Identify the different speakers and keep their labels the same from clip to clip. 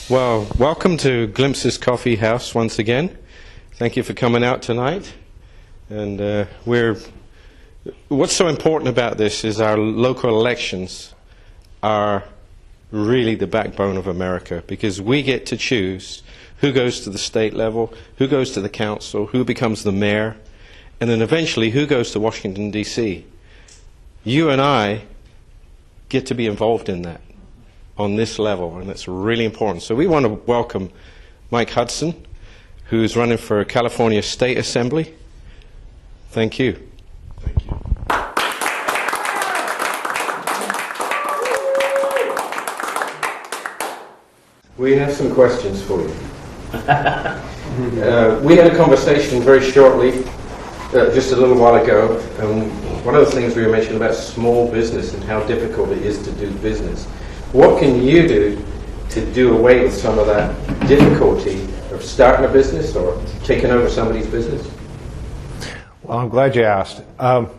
Speaker 1: Well, welcome to Glimpses Coffee House once again. Thank you for coming out tonight. And what's so important about this is our local elections are really the backbone of America, because we get to choose who goes to the state level, who goes to the council, who becomes the mayor, and then eventually who goes to Washington, D.C. You and I get to be involved in that on this level, and it's really important. So we want to welcome Mike Hudson, who's running for California State Assembly. Thank you.
Speaker 2: Thank you.
Speaker 1: We have some questions for you. We had a conversation very shortly, just a little while ago, and one of the things we were mentioning about small business and how difficult it is to do business. What can you do to do away with some of that difficulty of starting a business or taking over somebody's business?
Speaker 2: Well, I'm glad you asked.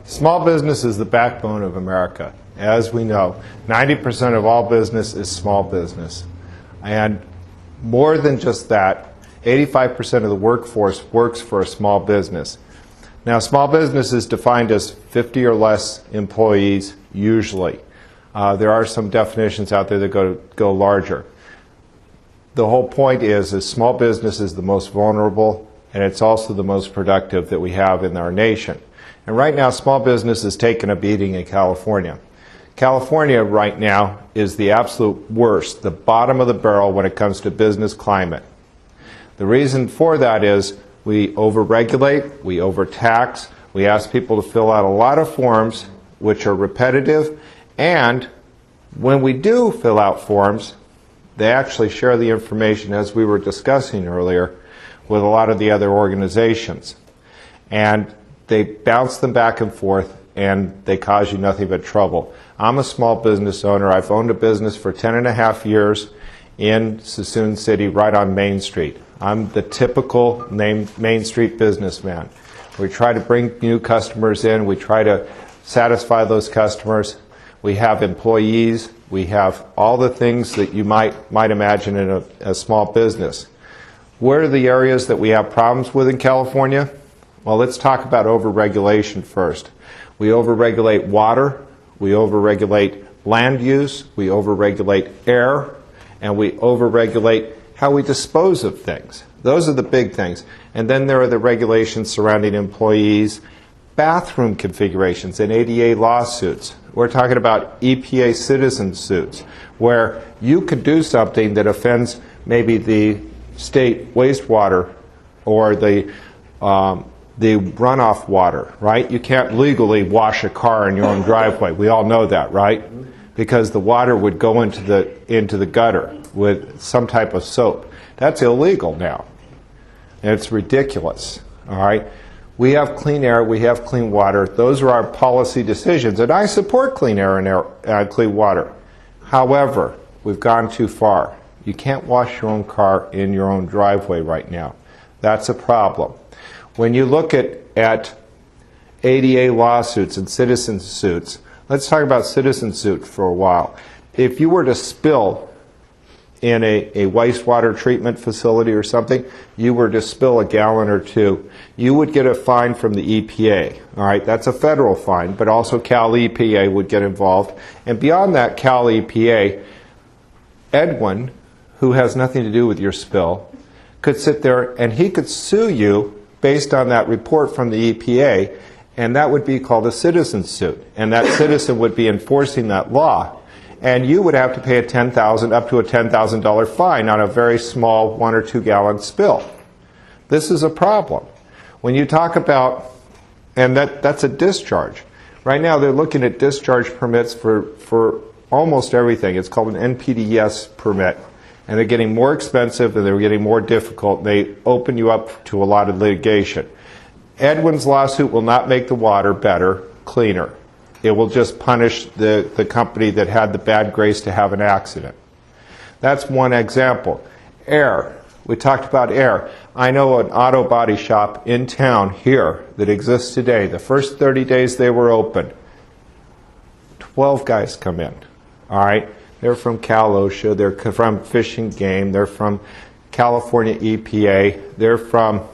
Speaker 2: Small business is the backbone of America. As we know, 90% of all business is small business. And more than just that, 85% of the workforce works for a small business. Now, small business is defined as 50 or less employees usually. There are some definitions out there that go larger. The whole point is small business is the most vulnerable, and it's also the most productive that we have in our nation. And right now, small business is taking a beating in California. California right now is the absolute worst, the bottom of the barrel when it comes to business climate. The reason for that is we overregulate, we overtax, we ask people to fill out a lot of forms which are repetitive, and when we do fill out forms, they actually share the information, as we were discussing earlier, with a lot of the other organizations. And they bounce them back and forth, and they cause you nothing but trouble. I'm a small business owner. I've owned a business for 10.5 years in Suisun City, right on Main Street. I'm the typical Main Street businessman. We try to bring new customers in. We try to satisfy those customers. We have employees. We have all the things that you might imagine in a small business. What are the areas that we have problems with in California? Well, let's talk about overregulation first. We overregulate water. We overregulate land use. We overregulate air. And we overregulate how we dispose of things. Those are the big things. And then there are the regulations surrounding employees, bathroom configurations, and ADA lawsuits. We're talking about EPA citizen suits, where you could do something that offends maybe the state wastewater or the runoff water, right? You can't legally wash a car in your own driveway. We all know that, right? Because the water would go into the gutter with some type of soap. That's illegal now. And it's ridiculous, all right? We have clean air, we have clean water. Those are our policy decisions, and I support clean air and clean water. However, we've gone too far. You can't wash your own car in your own driveway right now. That's a problem. When you look at ADA lawsuits and citizen suits, let's talk about citizen suit for a while. If you were to spill in a wastewater treatment facility or something, you were to spill a gallon or two, you would get a fine from the EPA. All right, that's a federal fine, but also Cal EPA would get involved. And beyond that, Cal EPA, Edwin, who has nothing to do with your spill, could sit there and he could sue you based on that report from the EPA, and that would be called a citizen suit. And that citizen would be enforcing that law. And you would have to pay up to a $10,000 fine on a very small 1 or 2 gallon spill. This is a problem. When you talk about, and that's a discharge. Right now they're looking at discharge permits for almost everything. It's called an NPDES permit. And they're getting more expensive and they're getting more difficult. They open you up to a lot of litigation. Edwin's lawsuit will not make the water better, cleaner. It will just punish the company that had the bad grace to have an accident. That's one example. Air. We talked about air. I know an auto body shop in town here that exists today. The first 30 days they were open, 12 guys come in. All right? they're from Cal OSHA, they're from Fish and Game, they're from California EPA, they're from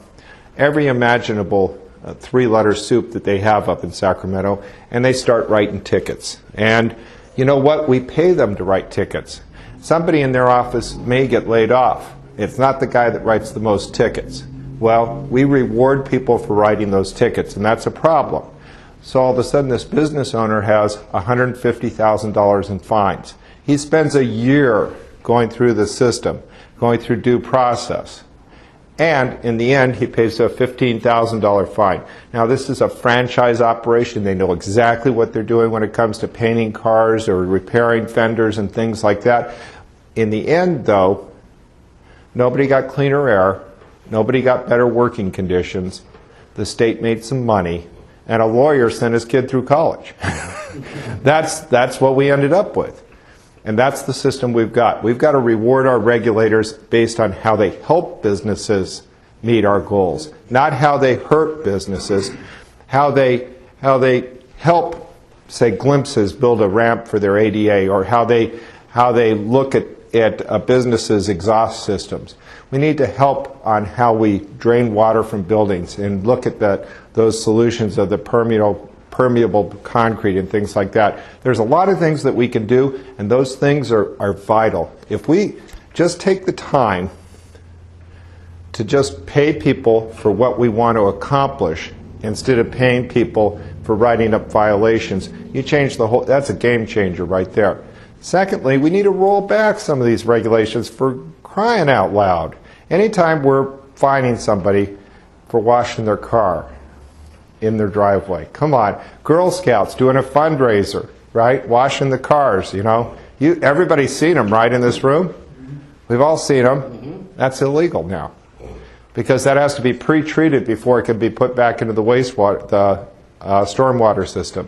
Speaker 2: every imaginable three-letter soup that they have up in Sacramento, and they start writing tickets. And you know what? We pay them to write tickets. Somebody in their office may get laid off. It's not the guy that writes the most tickets. Well, we reward people for writing those tickets, and that's a problem. So all of a sudden, this business owner has $150,000 in fines. He spends a year going through the system, going through due process. And in the end, he pays a $15,000 fine. Now, this is a franchise operation. They know exactly what they're doing when it comes to painting cars or repairing fenders and things like that. In the end, though, nobody got cleaner air. Nobody got better working conditions. The state made some money. And a lawyer sent his kid through college. That's what we ended up with. And that's the system we've got. We've got to reward our regulators based on how they help businesses meet our goals, not how they hurt businesses, how they help, say, Glimpses build a ramp for their ADA, or how they look at a business's exhaust systems. We need to help on how we drain water from buildings and look at those solutions of the permeable concrete and things like that. There's a lot of things that we can do, and those things are vital. If we just take the time to just pay people for what we want to accomplish instead of paying people for writing up violations, you change the whole, that's a game changer right there. Secondly, we need to roll back some of these regulations, for crying out loud. Anytime we're fining somebody for washing their car in their driveway. Come on, Girl Scouts doing a fundraiser, right? Washing the cars, you know. Everybody's seen them, right, in this room? We've all seen them. That's illegal now, because that has to be pre-treated before it can be put back into the wastewater, the stormwater system.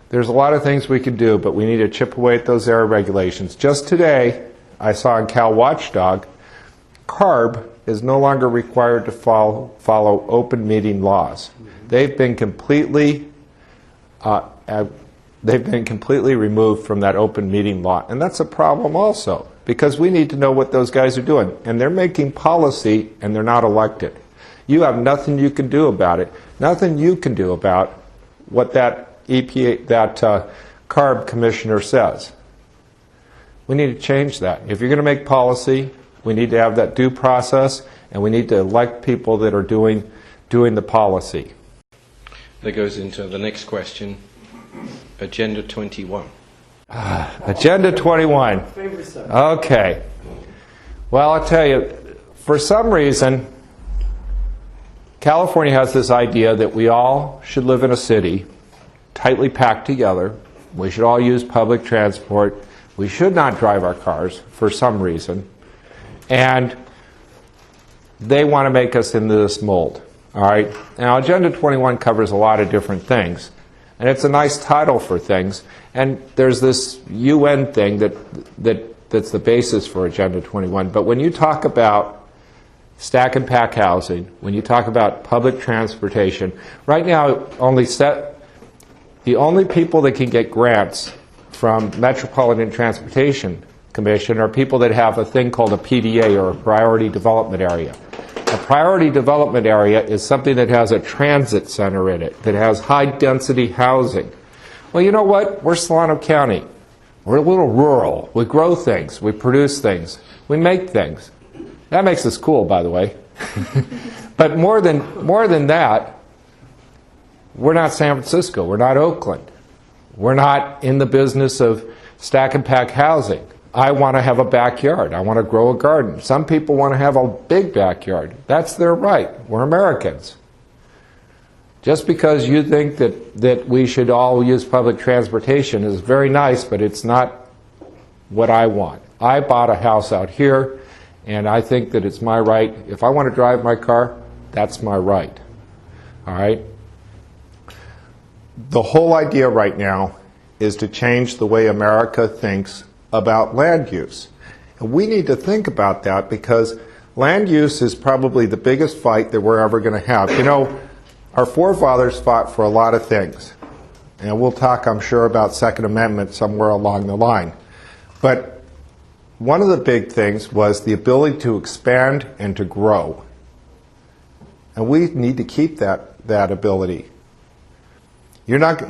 Speaker 2: There's a lot of things we can do, but we need to chip away at those error regulations. Just today, I saw in Cal Watchdog, CARB is no longer required to follow open meeting laws. They've been completely removed from that open meeting law, and that's a problem also, because we need to know what those guys are doing, and they're making policy, and they're not elected. You have nothing you can do about it. Nothing you can do about what that EPA, that CARB commissioner says. We need to change that. If you're going to make policy, we need to have that due process, and we need to elect people that are doing the policy.
Speaker 1: That goes into the next question, Agenda 21.
Speaker 2: Agenda 21. Okay. Well, I'll tell you, for some reason, California has this idea that we all should live in a city, tightly packed together. We should all use public transport. We should not drive our cars for some reason. And they want to make us into this mold. All right. Now, Agenda 21 covers a lot of different things, and it's a nice title for things. And there's this UN thing that's the basis for Agenda 21. But when you talk about stack and pack housing, when you talk about public transportation, right now the only people that can get grants from Metropolitan Transportation Commission are people that have a thing called a PDA, or a Priority Development Area. A priority development area is something that has a transit center in it, that has high-density housing. Well, you know what? We're Solano County. We're a little rural. We grow things. We produce things. We make things. That makes us cool, by the way. But more than that, we're not San Francisco. We're not Oakland. We're not in the business of stack and pack housing. I want to have a backyard. I want to grow a garden. Some people want to have a big backyard. That's their right. We're Americans. Just because you think that we should all use public transportation is very nice, but it's not what I want. I bought a house out here, and I think that it's my right. If I want to drive my car, that's my right. All right? The whole idea right now is to change the way America thinks about land use. And we need to think about that, because land use is probably the biggest fight that we're ever going to have. You know, our forefathers fought for a lot of things. And we'll talk, I'm sure, about Second Amendment somewhere along the line. But one of the big things was the ability to expand and to grow. And we need to keep that ability. You don't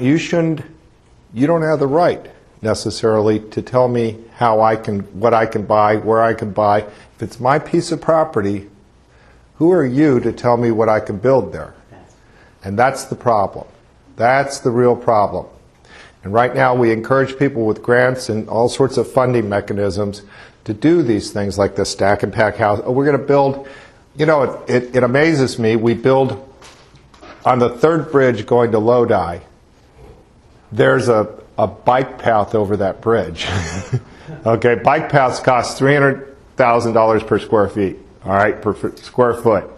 Speaker 2: have the right necessarily to tell me what I can buy, where I can buy. If it's my piece of property, who are you to tell me what I can build there? And that's the problem. That's the real problem. And right now we encourage people with grants and all sorts of funding mechanisms to do these things like the stack and pack house. Oh, we're going to build, it amazes me, we build on the third bridge going to Lodi. There's a bike path over that bridge. Okay, bike paths cost $300,000 per square feet, all right, per square foot.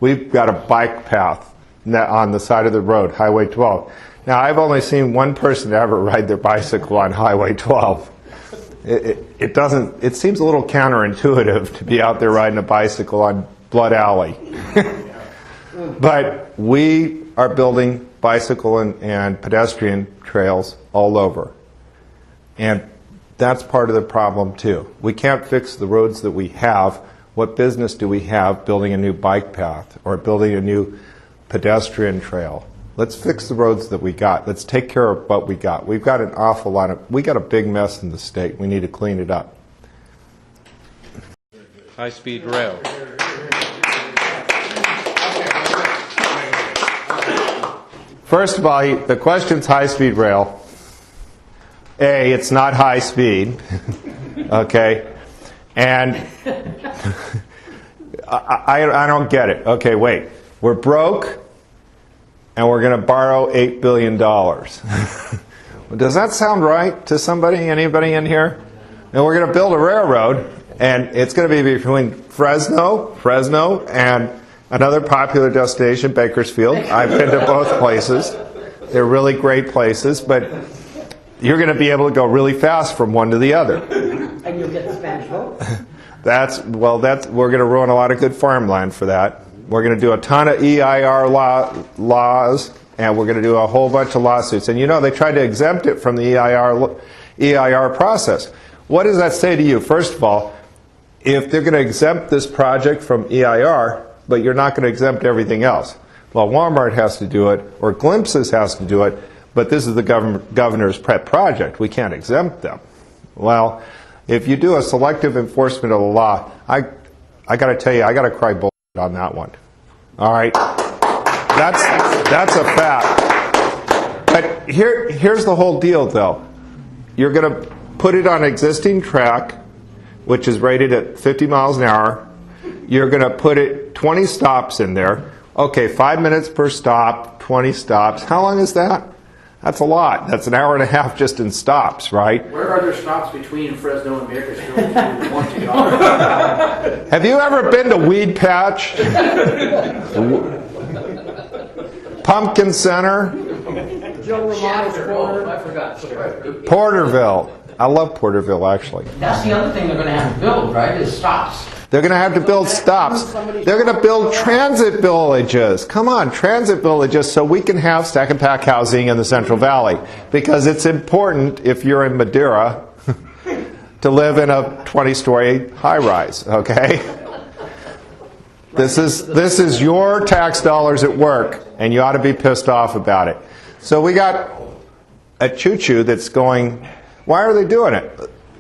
Speaker 2: We've got a bike path on the side of the road, Highway 12. Now, I've only seen one person ever ride their bicycle on Highway 12. It seems a little counterintuitive to be out there riding a bicycle on Blood Alley. But we are building bicycle and pedestrian trails all over. And that's part of the problem, too. We can't fix the roads that we have. What business do we have building a new bike path or building a new pedestrian trail? Let's fix the roads that we got. Let's take care of what we got. We've got an awful lot we got a big mess in the state. We need to clean it up.
Speaker 1: High-speed rail.
Speaker 2: First of all, the question's high-speed rail. A, it's not high speed. Okay? And I don't get it. Okay, wait. We're broke, and we're going to borrow $8 billion. Does that sound right to somebody, anybody in here? And we're going to build a railroad, and it's going to be between Fresno, and another popular destination, Bakersfield. I've been to both places. They're really great places, but you're going to be able to go really fast from one to the other.
Speaker 3: And you'll get the Spanish vote.
Speaker 2: We're going to ruin a lot of good farmland for that. We're going to do a ton of EIR laws, and we're going to do a whole bunch of lawsuits. And they tried to exempt it from the EIR process. What does that say to you? First of all, if they're going to exempt this project from EIR, but you're not going to exempt everything else. Well, Walmart has to do it, or Glimpses has to do it, but this is the governor's pet project. We can't exempt them. Well, if you do a selective enforcement of the law, I got to tell you, I got to cry bullshit on that one. All right? That's a fact. But here's the whole deal, though. You're going to put it on existing track, which is rated at 50 miles an hour. You're going to put it 20 stops in there. Okay, 5 minutes per stop, 20 stops. How long is that? That's a lot. That's an hour and a half just in stops, right?
Speaker 4: Where are there stops between Fresno and Bakersfield if you want to go?
Speaker 2: Have you ever been to Weed Patch? Pumpkin Center?
Speaker 3: Joe Romano's corner.
Speaker 4: I forgot.
Speaker 2: Porterville. I love Porterville, actually.
Speaker 3: That's the other thing they're going to have to build, right, is stops.
Speaker 2: They're going to have to build stops. They're going to build transit villages. Come on, transit villages, so we can have stack and pack housing in the Central Valley. Because it's important, if you're in Madeira, to live in a 20-story high-rise, okay? This is your tax dollars at work, and you ought to be pissed off about it. So we got a choo-choo that's going, why are they doing it?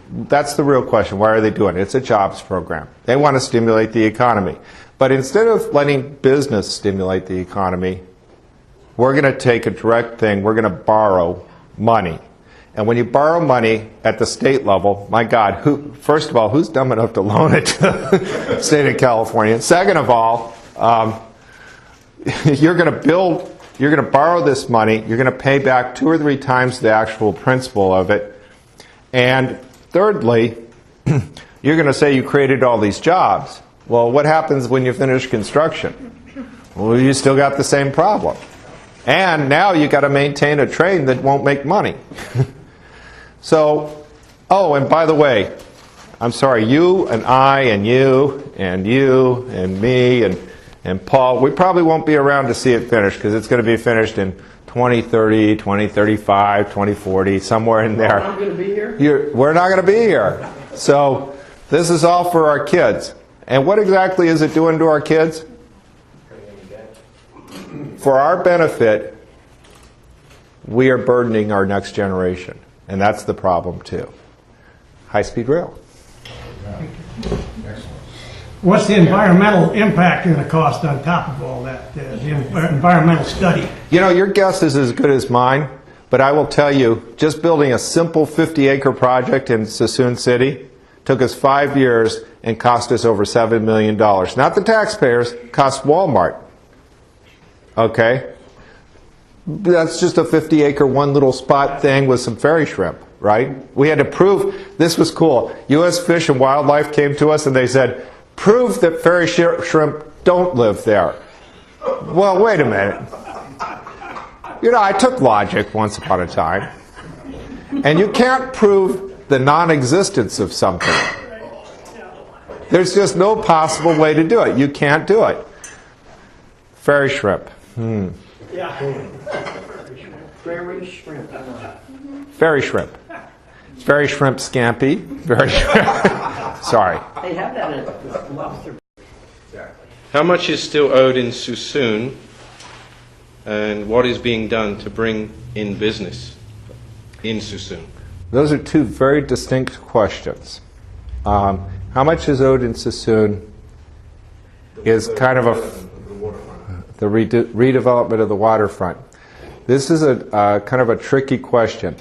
Speaker 2: That's the real question. Why are they doing it? It's a jobs program. They want to stimulate the economy. But instead of letting business stimulate the economy, we're going to take a direct thing. We're going to borrow money. And when you borrow money at the state level, my God, first of all, who's dumb enough to loan it to the state of California? Second of all, you're going to borrow this money. You're going to pay back 2 or 3 times the actual principal of it. And thirdly, you're going to say you created all these jobs. Well, what happens when you finish construction? Well, you still got the same problem. And now you got to maintain a train that won't make money. So, oh, and by the way, I'm sorry, you and I and you and me and Paul, we probably won't be around to see it finished because it's going to be finished in 2030, 2035, 2040, somewhere in there.
Speaker 3: I'm going to be here?
Speaker 2: We're not going to be here. So this is all for our kids. And what exactly is it doing to our kids? For our benefit, we are burdening our next generation. And that's the problem, too. High-speed rail.
Speaker 5: What's the environmental impact going to cost on top of all that, the environmental study?
Speaker 2: You know, your guess is as good as mine, but I will tell you, just building a simple 50-acre project in Suisun City took us 5 years and cost us over $7 million. Not the taxpayers, cost Walmart. Okay? That's just a 50-acre, one little spot thing with some fairy shrimp, right? We had to prove, this was cool. U.S. Fish and Wildlife came to us and they said, prove that fairy shrimp don't live there. Well, wait a minute. You know, I took logic once upon a time. And you can't prove the non-existence of something. There's just no possible way to do it. You can't do it. Fairy shrimp.
Speaker 3: Prairie shrimp.
Speaker 2: Fairy shrimp. Fairy shrimp scampi. Fairy shrimp. Sorry.
Speaker 3: They have that at lobster.
Speaker 1: How much is still owed in Suisun, and what is being done to bring in business in Suisun?
Speaker 2: Those are two very distinct questions. How much is owed in Suisun is kind of the redevelopment of the waterfront. This is a kind of a tricky question.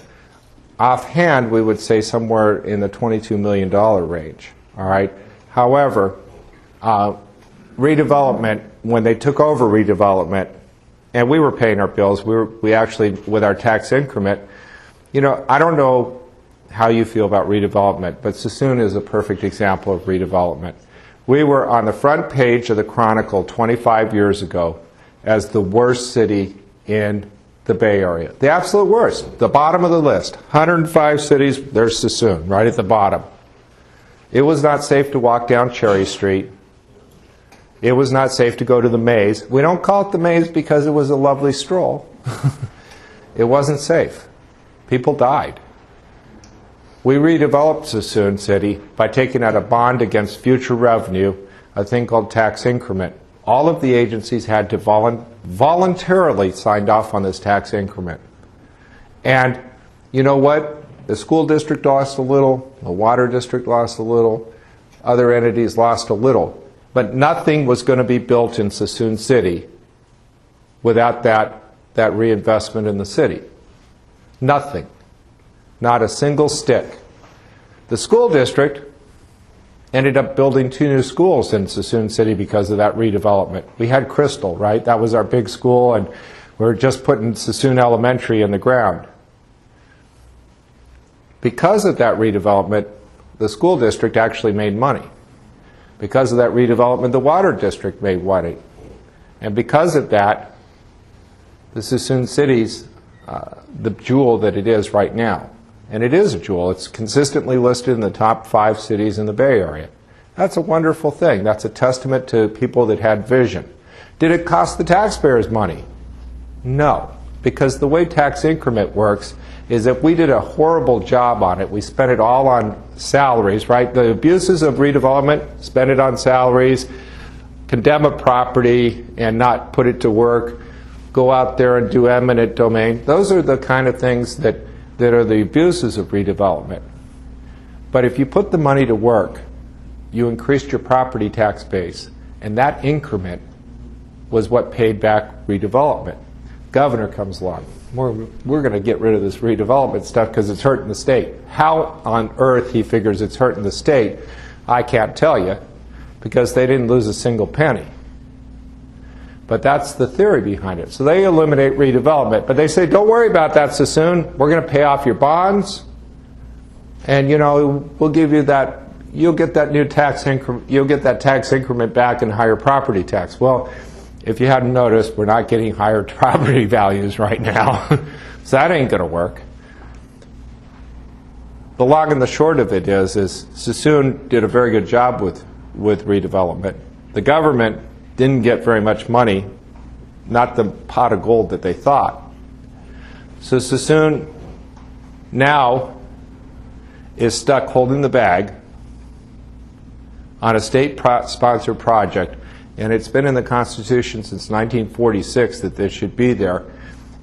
Speaker 2: Offhand, we would say somewhere in the $22 million range. All right. However, redevelopment, when they took over redevelopment, and we were paying our bills, we actually, with our tax increment, you know, I don't know how you feel about redevelopment, but Suisun is a perfect example of redevelopment. We were on the front page of the Chronicle 25 years ago as the worst city in the Bay Area. The absolute worst. The bottom of the list. 105 cities, there's Suisun, right at the bottom. It was not safe to walk down Cherry Street. It was not safe to go to the maze. We don't call it the maze because it was a lovely stroll. It wasn't safe. People died. We redeveloped Suisun City by taking out a bond against future revenue, a thing called tax increment. All of the agencies had to voluntarily sign off on this tax increment. And you know what? The school district lost a little, the water district lost a little, other entities lost a little. But nothing was going to be built in Suisun City without that reinvestment in the city. Nothing. Not a single stick. The school district ended up building 2 new schools in Suisun City because of that redevelopment. We had Crystal, right? That was our big school, and we were just putting Suisun Elementary in the ground. Because of that redevelopment, the school district actually made money. Because of that redevelopment, the water district made money. And because of that, the Suisun City's the jewel that it is right now. And it is a jewel. It's consistently listed in the top 5 cities in the Bay Area. That's a wonderful thing. That's a testament to people that had vision. Did it cost the taxpayers money? No. Because the way tax increment works is if we did a horrible job on it, we spent it all on salaries, right? The abuses of redevelopment, spend it on salaries, condemn a property and not put it to work, go out there and do eminent domain. Those are the kind of things that are the abuses of redevelopment. But if you put the money to work, you increased your property tax base, and that increment was what paid back redevelopment. Governor comes along. We're going to get rid of this redevelopment stuff because it's hurting the state. How on earth he figures it's hurting the state, I can't tell you, because they didn't lose a single penny. But that's the theory behind it. So they eliminate redevelopment. But they say, don't worry about that, Suisun. We're going to pay off your bonds. And, you know, we'll give you that, you'll get that new tax increment, you'll get that tax increment back in higher property tax. Well, if you hadn't noticed, we're not getting higher property values right now. So that ain't going to work. The long and the short of it is Suisun did a very good job with redevelopment. The government didn't get very much money, not the pot of gold that they thought. So Sassoon now is stuck holding the bag on a state-sponsored project, and it's been in the Constitution since 1946 that this should be there.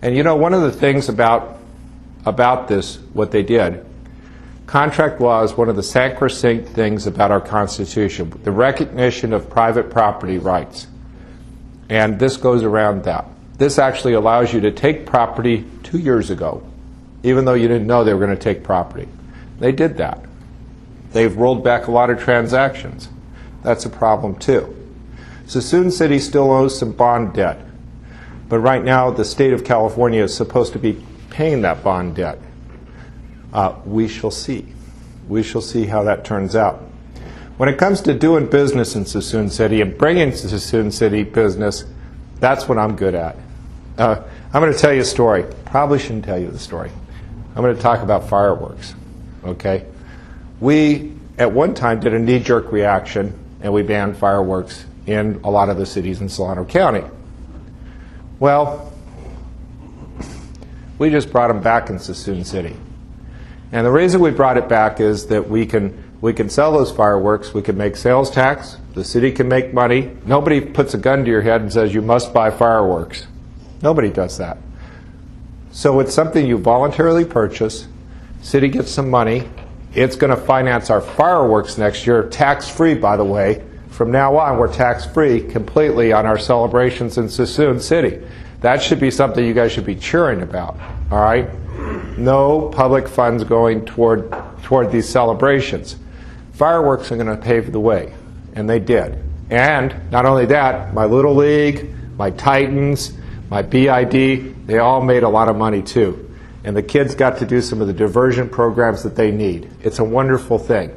Speaker 2: And you know, one of the things about this, what they did, contract law is one of the sacrosanct things about our Constitution, the recognition of private property rights. And this goes around that. This actually allows you to take property 2 years ago, even though you didn't know they were going to take property. They did that. They've rolled back a lot of transactions. That's a problem too. Sassoon City still owes some bond debt, but right now the state of California is supposed to be paying that bond debt. We shall see. We shall see how that turns out. When it comes to doing business in Sassoon City and bringing Sassoon City business, that's what I'm good at. I'm going to tell you a story. Probably shouldn't tell you the story. I'm going to talk about fireworks. Okay? We, at one time, did a knee-jerk reaction, and we banned fireworks in a lot of the cities in Solano County. Well, we just brought them back in Sassoon City. And the reason we brought it back is that we can sell those fireworks, we can make sales tax, the city can make money. Nobody puts a gun to your head and says you must buy fireworks. Nobody does that. So it's something you voluntarily purchase, city gets some money, it's going to finance our fireworks next year, tax-free by the way. From now on we're tax-free completely on our celebrations in Sassoon City. That should be something you guys should be cheering about, all right? No public funds going toward these celebrations. Fireworks are going to pave the way, and they did. And not only that, my Little League, my Titans, my BID, they all made a lot of money too. And the kids got to do some of the diversion programs that they need. It's a wonderful thing.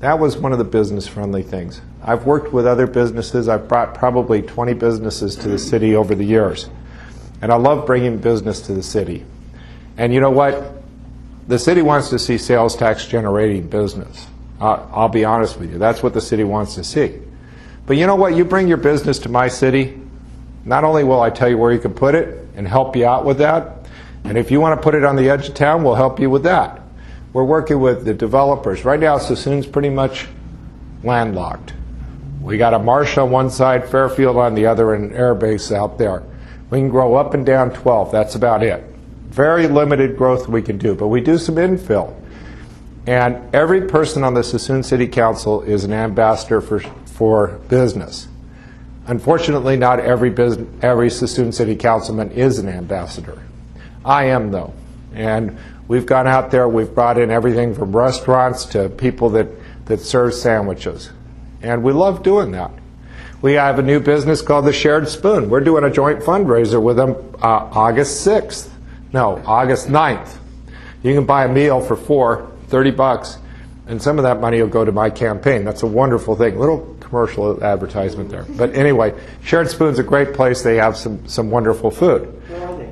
Speaker 2: That was one of the business-friendly things. I've worked with other businesses. I've brought probably 20 businesses to the city over the years. And I love bringing business to the city. And you know what? The city wants to see sales tax generating business. I'll be honest with you. That's what the city wants to see. But you know what? You bring your business to my city, not only will I tell you where you can put it and help you out with that, and if you want to put it on the edge of town, we'll help you with that. We're working with the developers. Right now, Sassoon's pretty much landlocked. We got a marsh on one side, Fairfield on the other, and an air base out there. We can grow up and down 12. That's about it. Very limited growth we can do, but we do some infill. And every person on the Sassoon City Council is an ambassador for business. Unfortunately, not every Sassoon City Councilman is an ambassador. I am, though. And we've gone out there, we've brought in everything from restaurants to people that serve sandwiches. And we love doing that. We have a new business called the Shared Spoon. We're doing a joint fundraiser with them August 9th. You can buy a meal for $30, and some of that money will go to my campaign. That's a wonderful thing. Little commercial advertisement there. But anyway, Shared Spoon's a great place. They have some wonderful food.
Speaker 3: Where are they?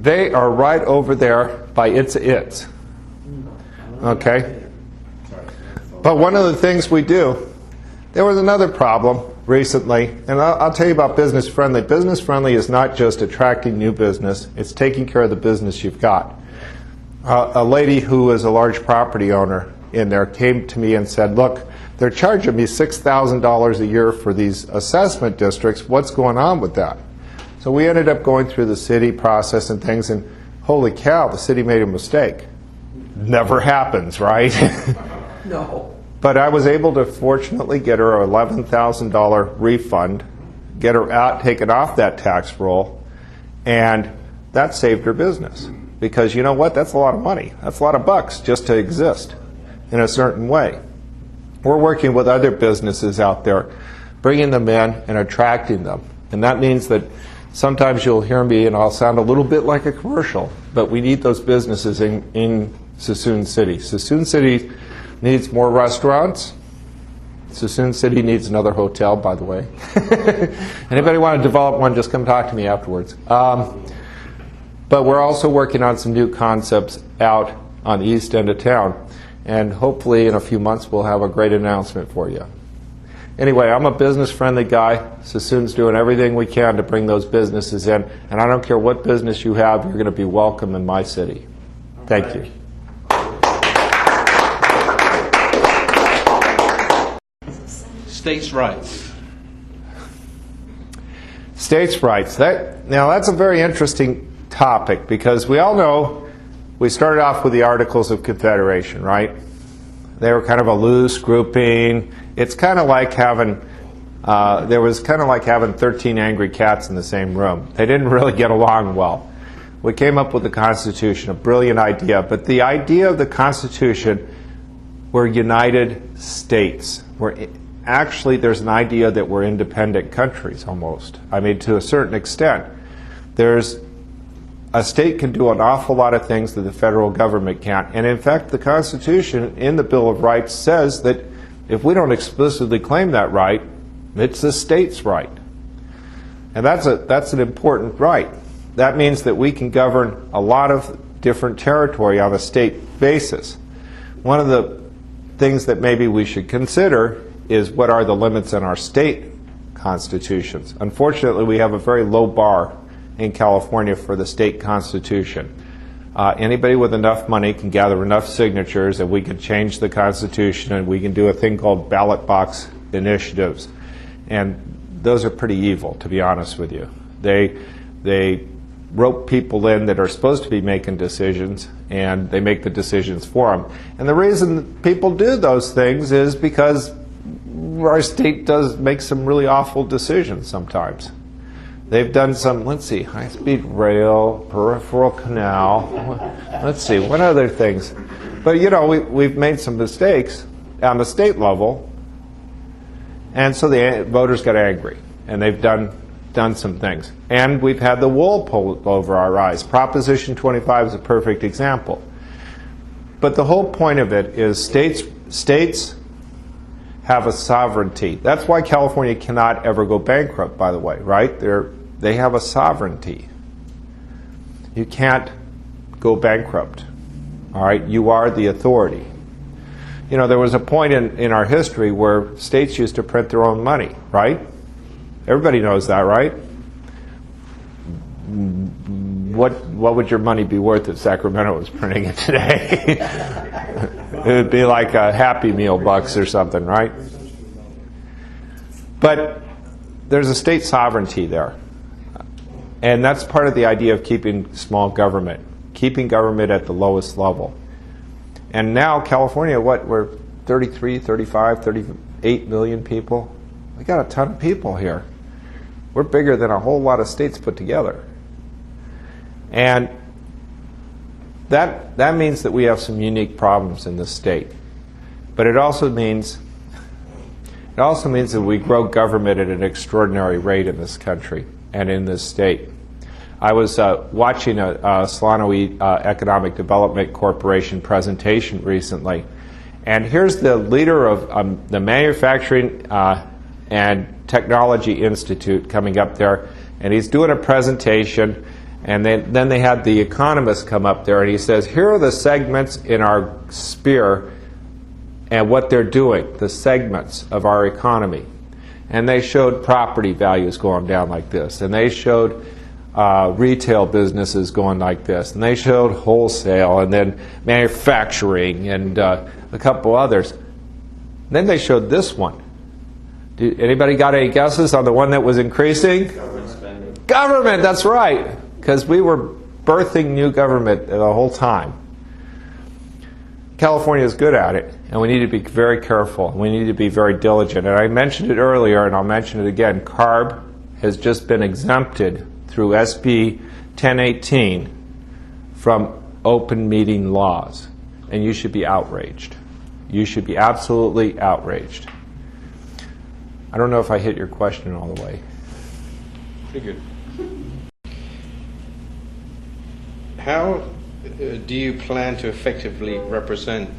Speaker 2: They are right over there by It's a It's. Okay? But one of the things we do, there was another problem recently, and I'll tell you about business friendly. Business friendly is not just attracting new business, it's taking care of the business you've got. A lady who is a large property owner in there came to me and said, look, they're charging me $6,000 a year for these assessment districts. What's going on with that? So we ended up going through the city process and things, and holy cow, the city made a mistake. Never happens, right?
Speaker 3: No.
Speaker 2: But I was able to fortunately get her an $11,000 refund, get her out, taken off that tax roll, and that saved her business. Because you know what? That's a lot of money. That's a lot of bucks just to exist in a certain way. We're working with other businesses out there, bringing them in and attracting them. And that means that sometimes you'll hear me and I'll sound a little bit like a commercial, but we need those businesses in Sassoon City. Sassoon City needs more restaurants. Sassoon City needs another hotel, by the way. Anybody want to develop one, just come talk to me afterwards. But we're also working on some new concepts out on the east end of town. And hopefully in a few months we'll have a great announcement for you. Anyway, I'm a business-friendly guy. Sassoon's doing everything we can to bring those businesses in, and I don't care what business you have, you're going to be welcome in my city. Thank you.
Speaker 1: States' rights.
Speaker 2: States' rights. Now, that's a very interesting topic because we all know we started off with the Articles of Confederation, right? They were kind of a loose grouping. It's kind of like having, there was kind of like having 13 angry cats in the same room. They didn't really get along well. We came up with the Constitution, a brilliant idea. But the idea of the Constitution were United States. Actually, there's an idea that we're independent countries almost. I mean, to a certain extent. A state can do an awful lot of things that the federal government can't. And in fact, the Constitution in the Bill of Rights says that if we don't explicitly claim that right, it's the state's right. And that's an important right. That means that we can govern a lot of different territory on a state basis. One of the things that maybe we should consider is what are the limits in our state constitutions. Unfortunately, we have a very low bar in California for the state constitution. Anybody with enough money can gather enough signatures and we can change the Constitution, and we can do a thing called ballot box initiatives. And those are pretty evil, to be honest with you. They rope people in that are supposed to be making decisions, and they make the decisions for them. And the reason people do those things is because our state does make some really awful decisions sometimes. They've done some, let's see, high-speed rail, peripheral canal, let's see, what other things? But you know, we've made some mistakes on the state level, and so the voters got angry, and they've done some things. And we've had the wool pulled over our eyes. Proposition 25 is a perfect example. But the whole point of it is states have a sovereignty. That's why California cannot ever go bankrupt, by the way, right? They have a sovereignty. You can't go bankrupt, all right? You are the authority. You know, there was a point in our history where states used to print their own money, right? Everybody knows that, right? What would your money be worth if Sacramento was printing it today? It would be like a Happy Meal bucks or something, right? But there's a state sovereignty there. And that's part of the idea of keeping small government, keeping government at the lowest level. And now California, we're 33, 35, 38 million people. We got a ton of people here. We're bigger than a whole lot of states put together. And that means that we have some unique problems in this state. But it also means that we grow government at an extraordinary rate in this country and in this state. I was watching a Solano Economic Development Corporation presentation recently, and here's the leader of the Manufacturing and Technology Institute coming up there, and he's doing a presentation. And then they had the economist come up there, and he says, here are the segments in our sphere and what they're doing, the segments of our economy. And they showed property values going down like this, and they showed retail businesses going like this, and they showed wholesale, and then manufacturing, and a couple others. Then they showed this one. Anybody got any guesses on the one that was increasing?
Speaker 4: Government spending.
Speaker 2: Government, that's right. Because we were birthing new government the whole time. California is good at it, and we need to be very careful. We need to be very diligent. And I mentioned it earlier, and I'll mention it again. CARB has just been exempted through SB 1018 from open meeting laws, and you should be outraged. You should be absolutely outraged. I don't know if I hit your question all the way.
Speaker 1: Pretty good. How do you plan to effectively represent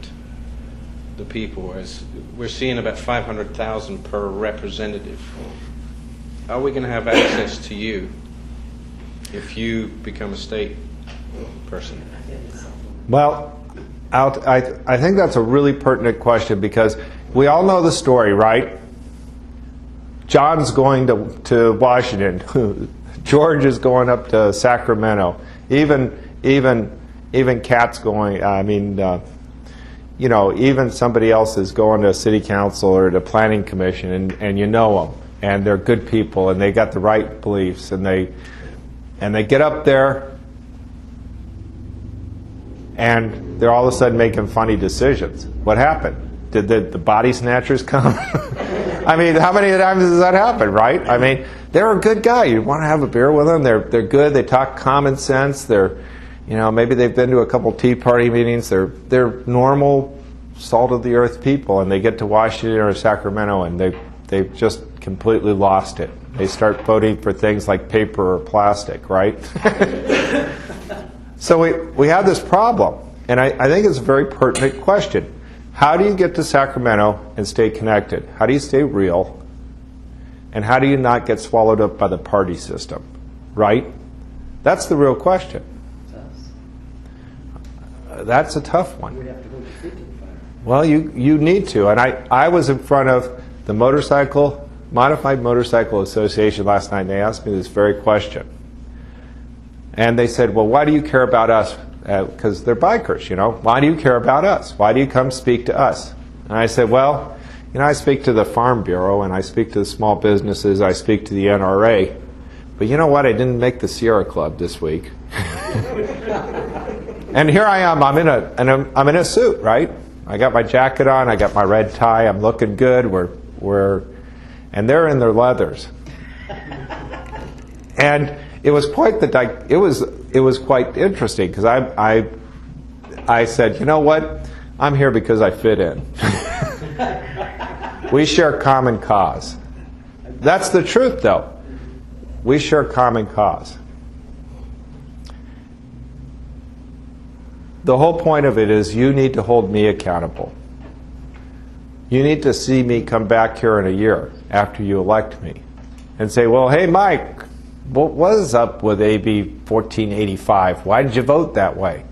Speaker 1: the people? As we're seeing about 500,000 per representative. Are we going to have access to you if you become a state person?
Speaker 2: Well, I think that's a really pertinent question because we all know the story, right? John's going to Washington. George is going up to Sacramento. Even Kat's going. Even somebody else is going to city council or to planning commission, and you know them, and they're good people, and they got the right beliefs, and they get up there, and they're all of a sudden making funny decisions. What happened? Did the body snatchers come? I mean, how many times does that happen, right? I mean, they're a good guy. You want to have a beer with them. They're good. They talk common sense. They're, maybe they've been to a couple Tea Party meetings. They're normal, salt of the earth people, and they get to Washington or Sacramento, and they've just completely lost it. They start voting for things like paper or plastic, right? So we have this problem, and I think it's a very pertinent question. How do you get to Sacramento and stay connected? How do you stay real? And how do you not get swallowed up by the party system? Right? That's the real question. That's a tough one.
Speaker 3: We'd have to go to freaking fire.
Speaker 2: Well, you need to. And I was in front of the Modified Motorcycle Association last night, and they asked me this very question. And they said, well, why do you care about us? Because they're bikers, Why do you care about us? Why do you come speak to us? And I said, well, I speak to the Farm Bureau, and I speak to the small businesses, I speak to the NRA. But you know what? I didn't make the Sierra Club this week. And here I am. I'm in a suit, right? I got my jacket on. I got my red tie. I'm looking good. And they're in their leathers. And it was quite it was quite interesting because I said, you know what? I'm here because I fit in. We share common cause. That's the truth, though. We share common cause. The whole point of it is you need to hold me accountable. You need to see me come back here in a year after you elect me and say, well, hey, Mike, what was up with AB 1485? Why did you vote that way?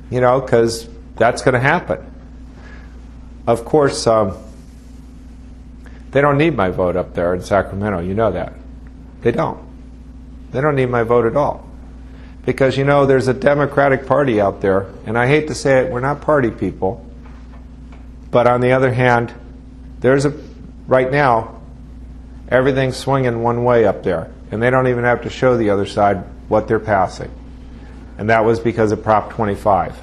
Speaker 2: Because that's going to happen. Of course, they don't need my vote up there in Sacramento. You know that. They don't. They don't need my vote at all. Because, there's a Democratic Party out there, and I hate to say it, we're not party people. But on the other hand, right now, everything's swinging one way up there. And they don't even have to show the other side what they're passing. And that was because of Prop 25.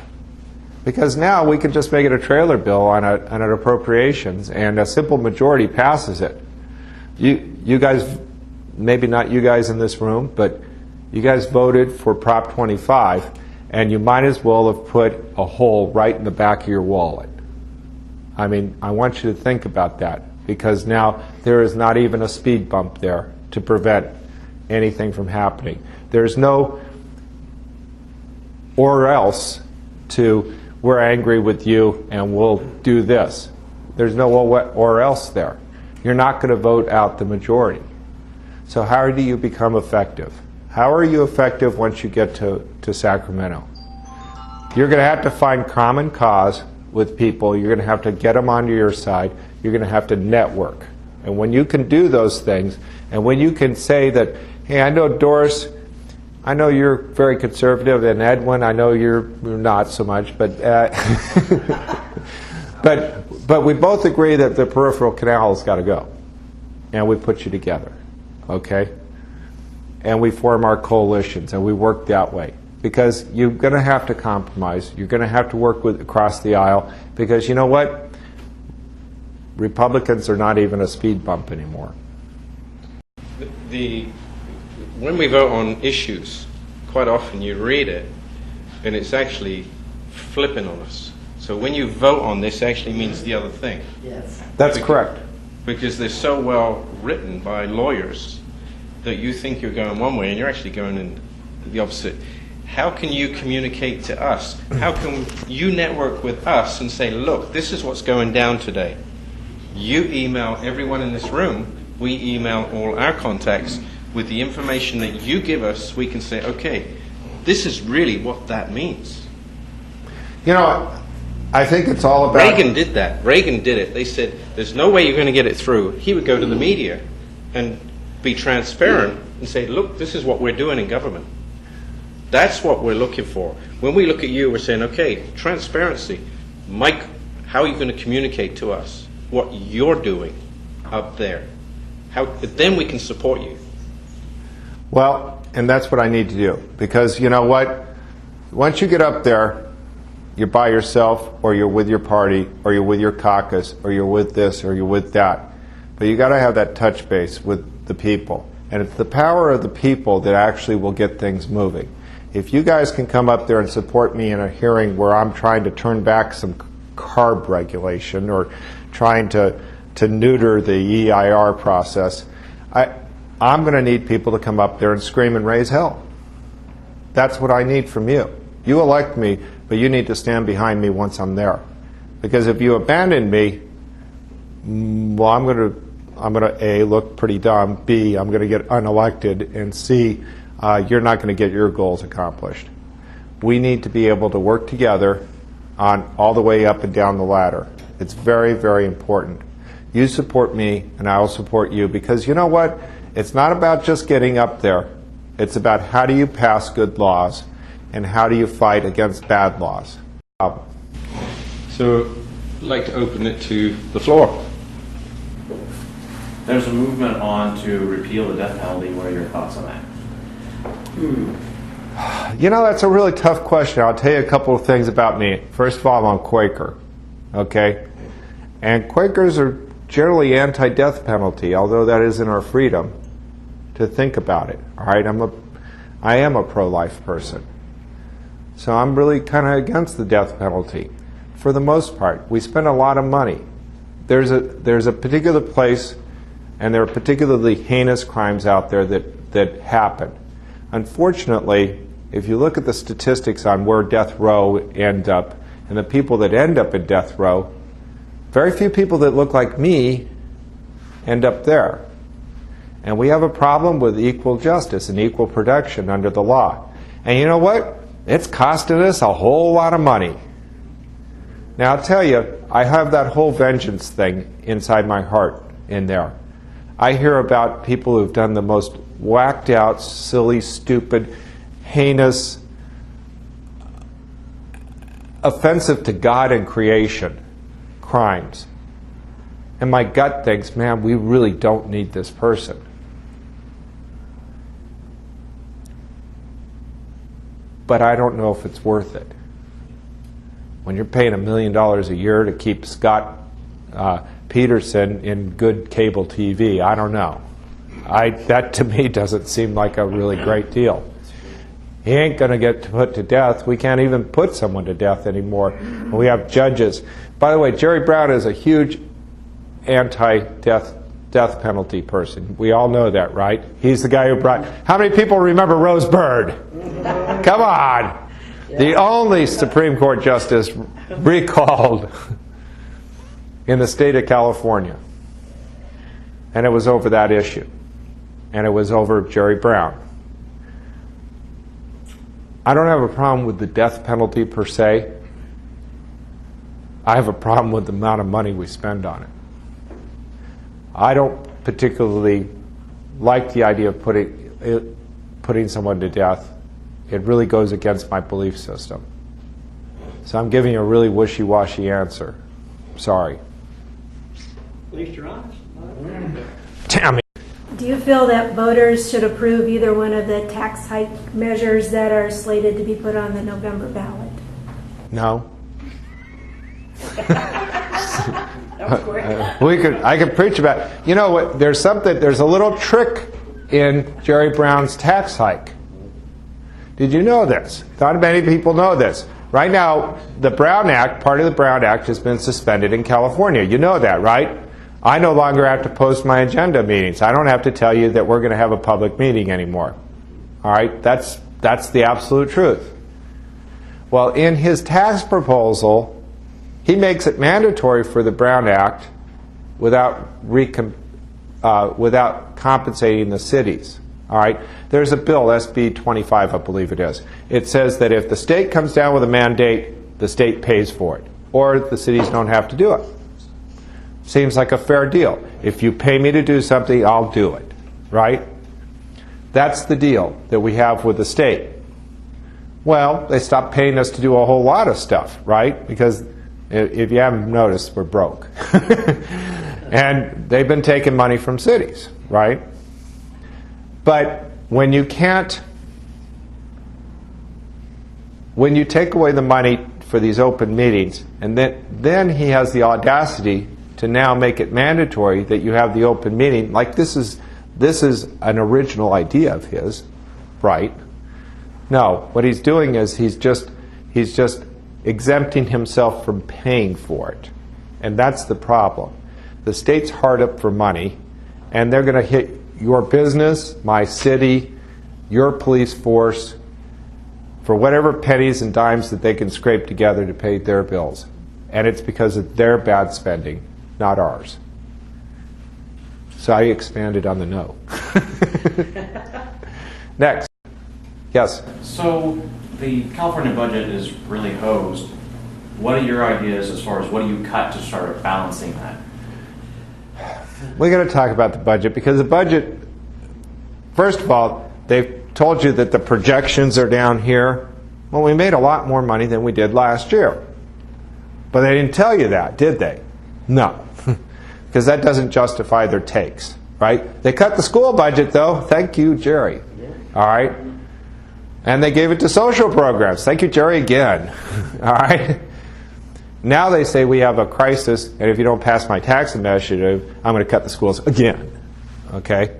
Speaker 2: Because now we can just make it a trailer bill on an appropriations, and a simple majority passes it. You guys, maybe not you guys in this room, but you guys voted for Prop 25, and you might as well have put a hole right in the back of your wallet. I mean, I want you to think about that, because now there is not even a speed bump there to prevent anything from happening. There's no or else to we're angry with you and we'll do this. There's no or else there. You're not going to vote out the majority. So how do you become effective? How are you effective once you get to Sacramento? You're going to have to find common cause with people. You're going to have to get them onto your side. You're going to have to network. And when you can do those things, and when you can say that, hey, I know Doris, I know you're very conservative, and Edwin, I know you're not so much, but but we both agree that the peripheral canal has got to go, and we put you together, okay? And we form our coalitions, and we work that way, because you're going to have to compromise. You're going to have to work across the aisle, because you know what? Republicans are not even a speed bump anymore.
Speaker 1: When we vote on issues, quite often you read it and it's actually flipping on us. So when you vote on this, it actually means the other thing.
Speaker 3: Yes.
Speaker 2: That's correct.
Speaker 1: Because they're so well written by lawyers that you think you're going one way and you're actually going in the opposite. How can you communicate to us? How can you network with us and say, look, this is what's going down today? You email everyone in this room. We email all our contacts. With the information that you give us, we can say, okay, this is really what that means.
Speaker 2: You know, I think it's all about...
Speaker 1: Reagan did that. Reagan did it. They said, there's no way you're going to get it through. He would go to the media and be transparent and say, look, this is what we're doing in government. That's what we're looking for. When we look at you, we're saying, okay, transparency. Mike, how are you going to communicate to us what you're doing up there? Then we can support you.
Speaker 2: Well, and that's what I need to do. Because you know what? Once you get up there, you're by yourself, or you're with your party, or you're with your caucus, or you're with this, or you're with that. But you got to have that touch base with the people. And it's the power of the people that actually will get things moving. If you guys can come up there and support me in a hearing where I'm trying to turn back some carb regulation or trying to neuter the EIR process, I'm going to need people to come up there and scream and raise hell. That's what I need from you. You elect me, but you need to stand behind me once I'm there. Because if you abandon me, well, I'm going to A, look pretty dumb, B, I'm going to get unelected, and C, you're not going to get your goals accomplished. We need to be able to work together on all the way up and down the ladder. It's very, very important. You support me, and I will support you, because you know what? It's not about just getting up there. It's about how do you pass good laws, and how do you fight against bad laws.
Speaker 1: So I'd like to open it to the floor.
Speaker 4: There's a movement on to repeal the death penalty. What are your thoughts on that?
Speaker 2: You know, that's a really tough question. I'll tell you a couple of things about me. First of all, I'm Quaker, okay? And Quakers are generally anti-death penalty, although that isn't our freedom to think about it, all right? I am a pro-life person. So I'm really kind of against the death penalty. For the most part, we spend a lot of money. There's a particular place, and there are particularly heinous crimes out there that happen. Unfortunately, if you look at the statistics on where death row end up, and the people that end up in death row, very few people that look like me end up there. And we have a problem with equal justice and equal protection under the law. And you know what? It's costing us a whole lot of money. Now, I'll tell you, I have that whole vengeance thing inside my heart in there. I hear about people who've done the most whacked out, silly, stupid, heinous, offensive to God and creation crimes. And my gut thinks, man, we really don't need this person. But I don't know if it's worth it. When you're paying $1 million a year to keep Scott Peterson in good cable TV, I don't know. That to me doesn't seem like a really great deal. He ain't going to get put to death. We can't even put someone to death anymore. We have judges. By the way, Jerry Brown is a huge anti-death penalty person. We all know that, right? He's the guy who brought... How many people remember Rose Bird? Come on! The only Supreme Court justice recalled in the state of California. And it was over that issue. And it was over Jerry Brown. I don't have a problem with the death penalty per se. I have a problem with the amount of money we spend on it. I don't particularly like the idea of putting someone to death. It really goes against my belief system. So I'm giving you a really wishy-washy answer. Sorry.
Speaker 3: At least you're honest.
Speaker 2: Damn it.
Speaker 6: Do you feel that voters should approve either one of the tax hike measures that are slated to be put on the November ballot?
Speaker 2: No.
Speaker 3: That was quick.
Speaker 2: I could preach about it. You know what? There's a little trick in Jerry Brown's tax hike. Did you know this? Not many people know this. Right now, the Brown Act, part of the Brown Act, has been suspended in California. You know that, right? I no longer have to post my agenda meetings. I don't have to tell you that we're going to have a public meeting anymore. All right? That's the absolute truth. Well, in his tax proposal, he makes it mandatory for the Brown Act without compensating the cities. All right? There's a bill, SB 25, I believe it is. It says that if the state comes down with a mandate, the state pays for it. or the cities don't have to do it. Seems like a fair deal. If you pay me to do something, I'll do it, right? That's the deal that we have with the state. Well, they stopped paying us to do a whole lot of stuff, right? Because if you haven't noticed, we're broke. And they've been taking money from cities, right? But when you take away the money for these open meetings, and then he has the audacity to now make it mandatory that you have the open meeting, like this is an original idea of his, right? No, what he's doing is he's just exempting himself from paying for it. And that's the problem. The state's hard up for money, and they're going to hit your business, my city, your police force, for whatever pennies and dimes that they can scrape together to pay their bills. And it's because of their bad spending, not ours. So I expanded on the no. Next. Yes?
Speaker 7: So the California budget is really hosed. What are your ideas as far as what do you cut to start balancing that?
Speaker 2: We're going to talk about the budget because the budget, first of all, they've told you that the projections are down here. Well, we made a lot more money than we did last year. But they didn't tell you that, did they? No. Because that doesn't justify their takes, right? They cut the school budget, though. Thank you, Jerry. All right? And they gave it to social programs. Thank you, Jerry, again. All right? Now they say we have a crisis, and if you don't pass my tax initiative, I'm going to cut the schools again. Okay?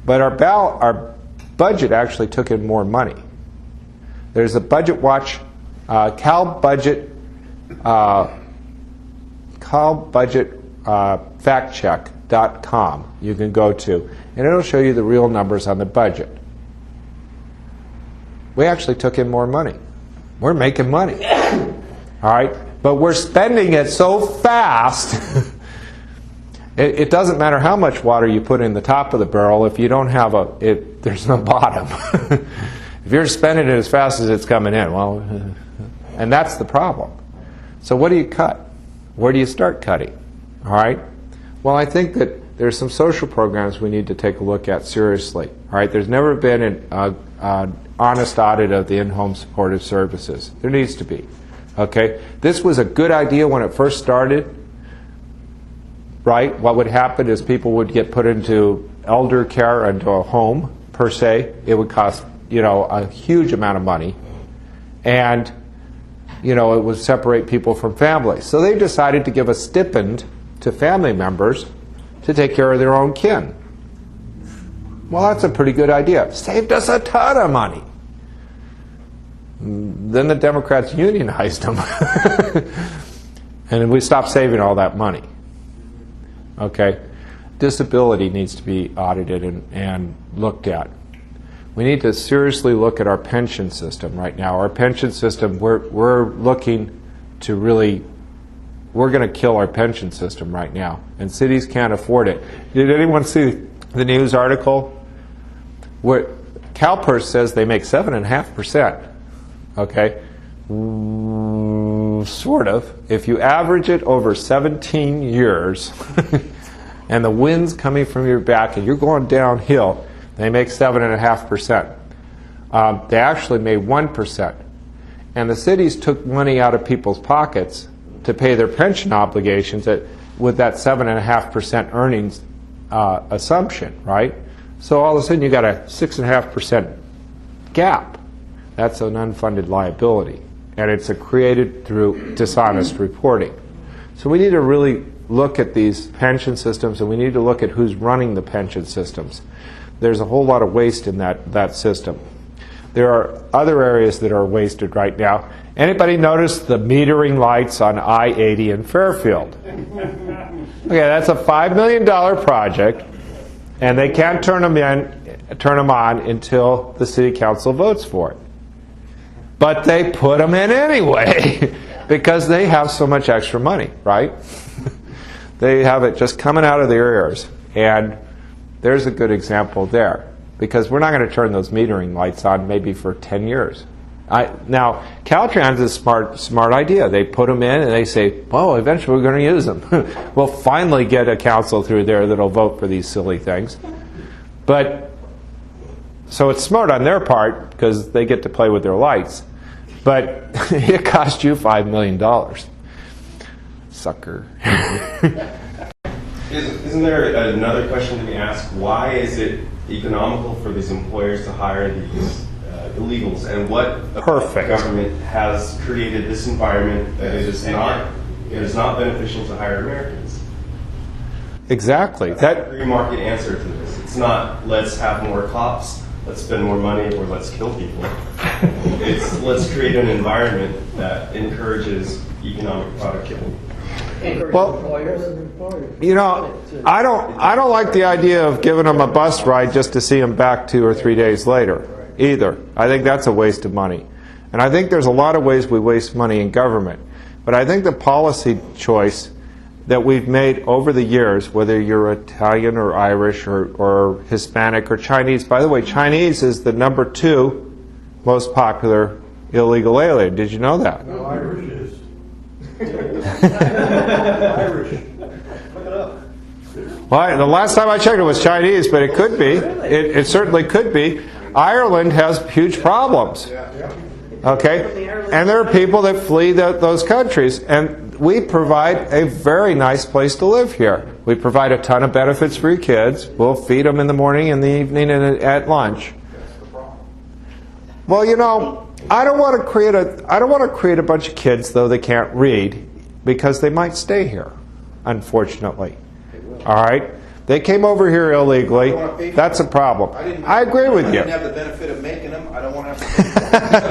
Speaker 2: But our budget actually took in more money. There's a budget watch, CalBudgetFactCheck.com you can go to, and it'll show you the real numbers on the budget. We actually took in more money. We're making money. All right? But we're spending it so fast, it doesn't matter how much water you put in the top of the barrel if you don't have there's no bottom. If you're spending it as fast as it's coming in, well, and that's the problem. So what do you cut? Where do you start cutting? All right? Well, I think that there's some social programs we need to take a look at seriously. All right? There's never been an honest audit of the in-home supportive services. There needs to be. Okay? This was a good idea when it first started. Right? What would happen is people would get put into elder care, into a home, per se. It would cost, a huge amount of money. And, it would separate people from families. So they decided to give a stipend to family members to take care of their own kin. Well, that's a pretty good idea. Saved us a ton of money. Then the Democrats unionized them. And we stopped saving all that money. Okay? Disability needs to be audited and looked at. We need to seriously look at our pension system right now. Our pension system, we're looking to really, we're going to kill our pension system right now. And cities can't afford it. Did anyone see the news article? Where CalPERS says they make 7.5%. Okay? Sort of. If you average it over 17 years, and the wind's coming from your back and you're going downhill, they make 7.5%. They actually made 1%. And the cities took money out of people's pockets to pay their pension obligations with that 7.5% earnings assumption, right? So all of a sudden you got a 6.5% gap. That's an unfunded liability. And it's created through dishonest reporting. So we need to really look at these pension systems, and we need to look at who's running the pension systems. There's a whole lot of waste in that system. There are other areas that are wasted right now. Anybody notice the metering lights on I-80 in Fairfield? Okay, that's a $5 million project, and they can't turn them on until the city council votes for it. But they put them in anyway because they have so much extra money, right? They have it just coming out of their ears. And there's a good example there, because we're not going to turn those metering lights on maybe for 10 years. Now, Caltrans is a smart idea. They put them in and they say, "Oh, eventually we're going to use them." We'll finally get a council through there that'll vote for these silly things. But so it's smart on their part because they get to play with their lights. But it cost you $5 million, sucker.
Speaker 8: Isn't there another question to be asked? Why is it economical for these employers to hire these illegals, and what about the government has created this environment that it is not beneficial to hire Americans?
Speaker 2: Exactly.
Speaker 8: That's a free market answer to this. It's not let's have more cops, let's spend more money, or let's kill people. It's let's create an environment that encourages economic productivity.
Speaker 2: Well, you know, I don't like the idea of giving them a bus ride just to see them back 2 or 3 days later either. I think that's a waste of money. And I think there's a lot of ways we waste money in government. But I think the policy choice that we've made over the years, whether you're Italian or Irish or Hispanic or Chinese, by the way, Chinese is the #2 most popular illegal alien. Did you know that?
Speaker 3: No, Irish is. Irish. Look it up.
Speaker 2: Well, the last time I checked it was Chinese, but it could be. It certainly could be. Ireland has huge problems. Okay? And there are people that flee those countries. And we provide a very nice place to live here. We provide a ton of benefits for your kids. We'll feed them in the morning, in the evening, and at lunch. Well, you know, I don't want to create a bunch of kids, though, that can't read, because they might stay here, unfortunately. All right? They came over here illegally. That's a problem. I agree with you.
Speaker 9: I didn't have the benefit of making them. I don't want to have to pay.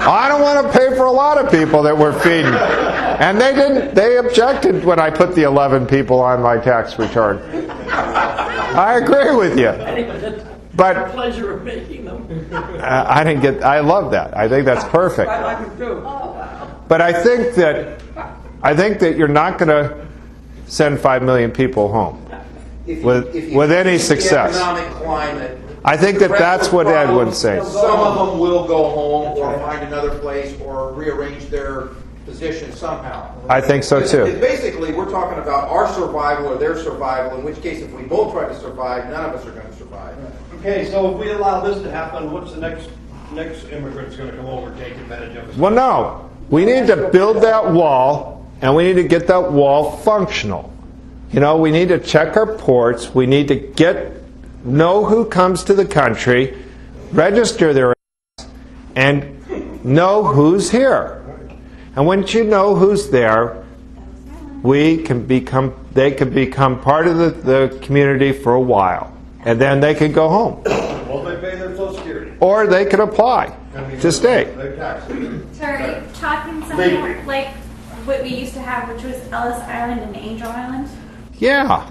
Speaker 2: I don't want to pay for a lot of people that we're feeding. And they didn't. They objected when I put the 11 people on my tax return. I agree with you. But
Speaker 3: Pleasure of making them.
Speaker 2: I love that. I think that's perfect.
Speaker 3: I like them too.
Speaker 2: But I think that you're not going to send 5 million people home with any success.
Speaker 9: Economic climate,
Speaker 2: I think that's what Edwin's saying.
Speaker 9: some of them will go home or find another place or rearrange their position somehow.
Speaker 2: I think so too.
Speaker 9: Basically, we're talking about our survival or their survival, in which case if we both try to survive, none of us are going to survive.
Speaker 3: Okay, so if we allow this to happen, what's the next immigrant's going to come over and take advantage of us?
Speaker 2: Well, no. We need to build that wall, and we need to get that wall functional. You know, we need to check our ports. We need to know who comes to the country, register their ass, and know who's here. And once you know who's there, they can become part of the community for a while, and then they can go home.
Speaker 3: Well, they pay their Social Security.
Speaker 2: Or they can apply to stay.
Speaker 3: They tax them.
Speaker 10: So are you talking something like what we used to have, which was Ellis Island and Angel Island?
Speaker 2: Yeah.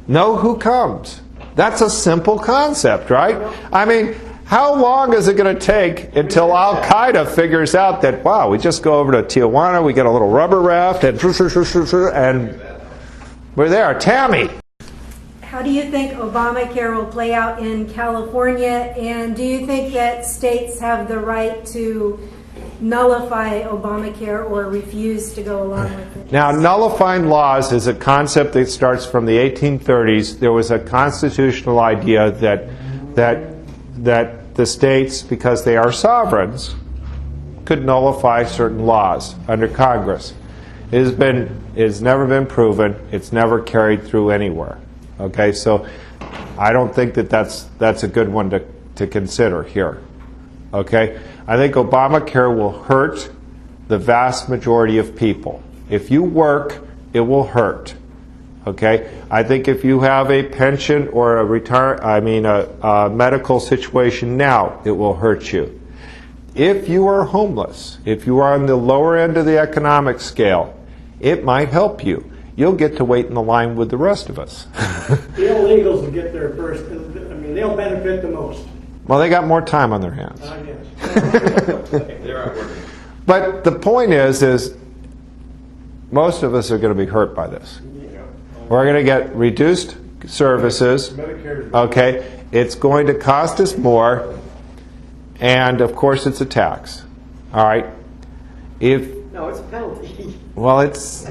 Speaker 2: Know who comes. That's a simple concept, right? I mean, how long is it going to take until Al-Qaeda figures out that, wow, we just go over to Tijuana, we get a little rubber raft, and we're there. Tammy.
Speaker 6: How do you think Obamacare will play out in California, and do you think that states have the right to nullify Obamacare or refuse to go along with it?
Speaker 2: Now, nullifying laws is a concept that starts from the 1830s. There was a constitutional idea that the states, because they are sovereigns, could nullify certain laws under Congress. It's never been proven. It's never carried through anywhere. Okay, so I don't think that's a good one to consider here. Okay, I think Obamacare will hurt the vast majority of people. If you work, it will hurt. Okay, I think if you have a pension or a medical situation now, it will hurt you. If you are homeless, if you are on the lower end of the economic scale, it might help you. You'll get to wait in the line with the rest of us.
Speaker 5: The illegals will get there first. I mean, they'll benefit the most.
Speaker 2: Well, they got more time on their hands.
Speaker 3: They're out working.
Speaker 2: But the point is most of us are going to be hurt by this. We're going to get reduced services. Okay, it's going to cost us more. and of course it's a tax. All right.
Speaker 9: No, it's a penalty.
Speaker 2: Well, it's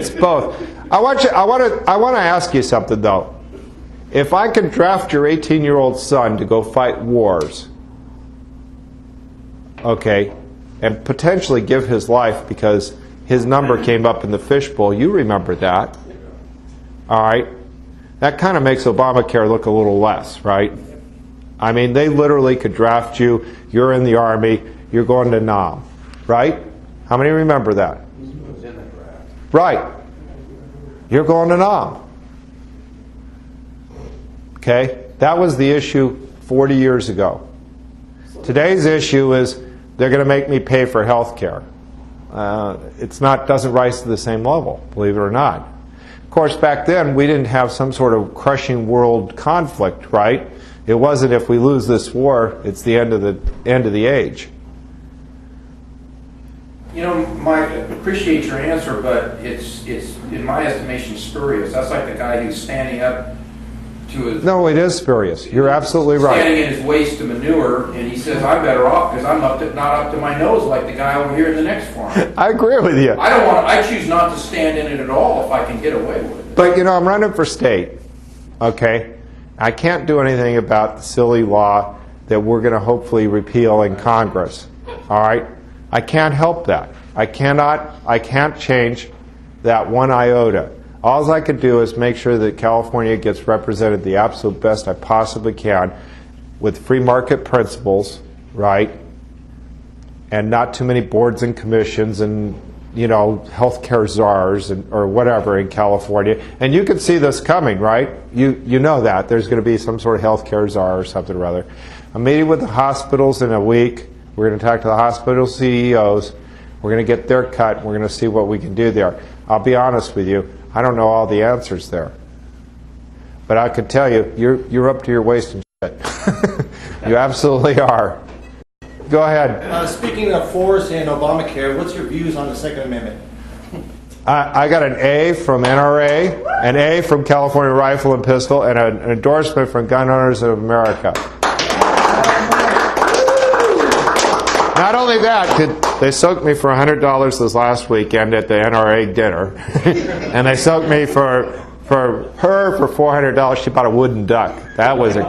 Speaker 2: both. I want to ask you something though. If I can draft your 18-year-old son to go fight wars, okay, and potentially give his life because his number came up in the fishbowl, you remember that, all right? That kind of makes Obamacare look a little less, right? I mean, they literally could draft you, you're in the Army, you're going to Nam, right? How many remember that? Right. You're going to Nam. Okay? That was the issue 40 years ago. Today's issue is they're going to make me pay for health care. Doesn't rise to the same level, believe it or not. Of course, back then, we didn't have some sort of crushing world conflict, right? It wasn't if we lose this war, it's the end of the age.
Speaker 11: You know, Mike, I appreciate your answer, but it's in my estimation spurious. That's like the guy who's standing up to his...
Speaker 2: No, it is spurious. You're absolutely right.
Speaker 11: Standing in his waste to manure, and he says, I'm better off because I'm not up to my nose like the guy over here in the next farm.
Speaker 2: I agree with you.
Speaker 11: I choose not to stand in it at all if I can get away with it.
Speaker 2: But, you know, I'm running for state, okay? I can't do anything about the silly law that we're going to hopefully repeal in Congress, all right? I can't help that. I can't change that one iota. All I can do is make sure that California gets represented the absolute best I possibly can with free market principles, right? And not too many boards and commissions and, you know, healthcare czars or whatever in California. And you can see this coming, right? You know that. There's going to be some sort of healthcare czar or something or other. I'm meeting with the hospitals in a week. We're going to talk to the hospital CEOs. We're going to get their cut. We're going to see what we can do there. I'll be honest with you. I don't know all the answers there. But I can tell you, you're up to your waist in shit. You absolutely are. Go ahead.
Speaker 12: Speaking of force and Obamacare, what's your views on the Second Amendment?
Speaker 2: I got an A from NRA, an A from California Rifle and Pistol, and an endorsement from Gun Owners of America. Not only that, they soaked me for $100 this last weekend at the NRA dinner, and they soaked me for $400. She bought a wooden duck. That was a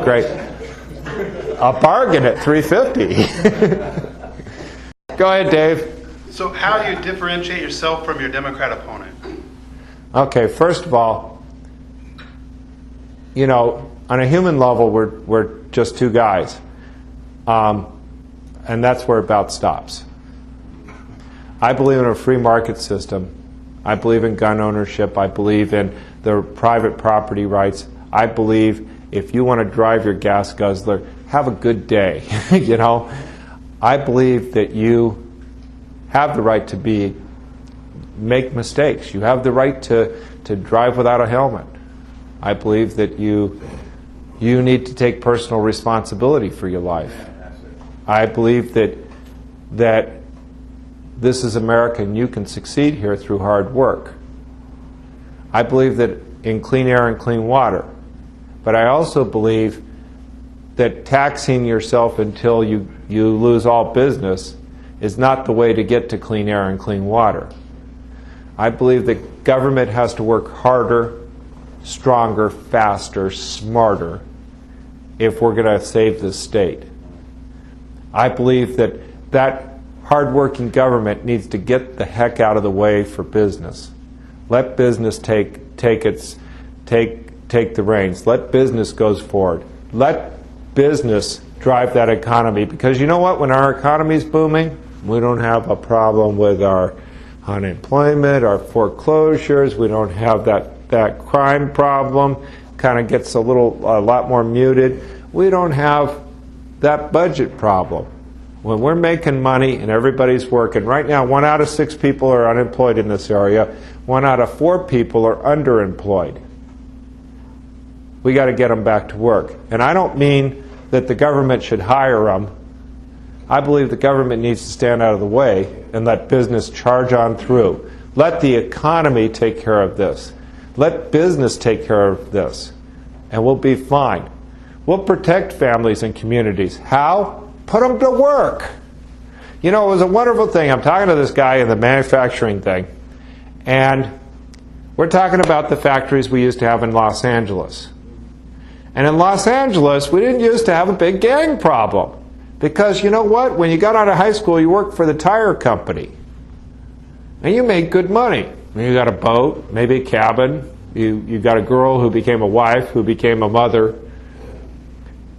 Speaker 2: bargain at $350. Go ahead, Dave.
Speaker 13: So how do you differentiate yourself from your Democrat opponent?
Speaker 2: Okay, first of all, you know, on a human level, we're just two guys. And that's where it about stops. I believe in a free market system. I believe in gun ownership. I believe in the private property rights. I believe if you want to drive your gas guzzler, have a good day. You know, I believe that you have the right to make mistakes. You have the right to drive without a helmet. I believe that you need to take personal responsibility for your life. I believe that this is America and you can succeed here through hard work. I believe that in clean air and clean water. But I also believe that taxing yourself until you lose all business is not the way to get to clean air and clean water. I believe that government has to work harder, stronger, faster, smarter if we're going to save this state. I believe that hard-working government needs to get the heck out of the way for business. Let business take the reins. Let business go forward. Let business drive that economy. Because you know what? When our economy is booming, we don't have a problem with our unemployment, our foreclosures. We don't have that crime problem. Kind of gets a lot more muted. We don't have that budget problem. When we're making money and everybody's working, right now 1 out of 6 people are unemployed in this area. 1 out of 4 people are underemployed. We got to get them back to work. And I don't mean that the government should hire them. I believe the government needs to stand out of the way and let business charge on through. Let the economy take care of this. Let business take care of this. And we'll be fine. We'll protect families and communities. How? Put them to work. You know, it was a wonderful thing. I'm talking to this guy in the manufacturing thing, and we're talking about the factories we used to have in Los Angeles. And in Los Angeles, we didn't used to have a big gang problem. Because you know what? When you got out of high school, you worked for the tire company. And you made good money. You got a boat, maybe a cabin. You got a girl who became a wife, who became a mother.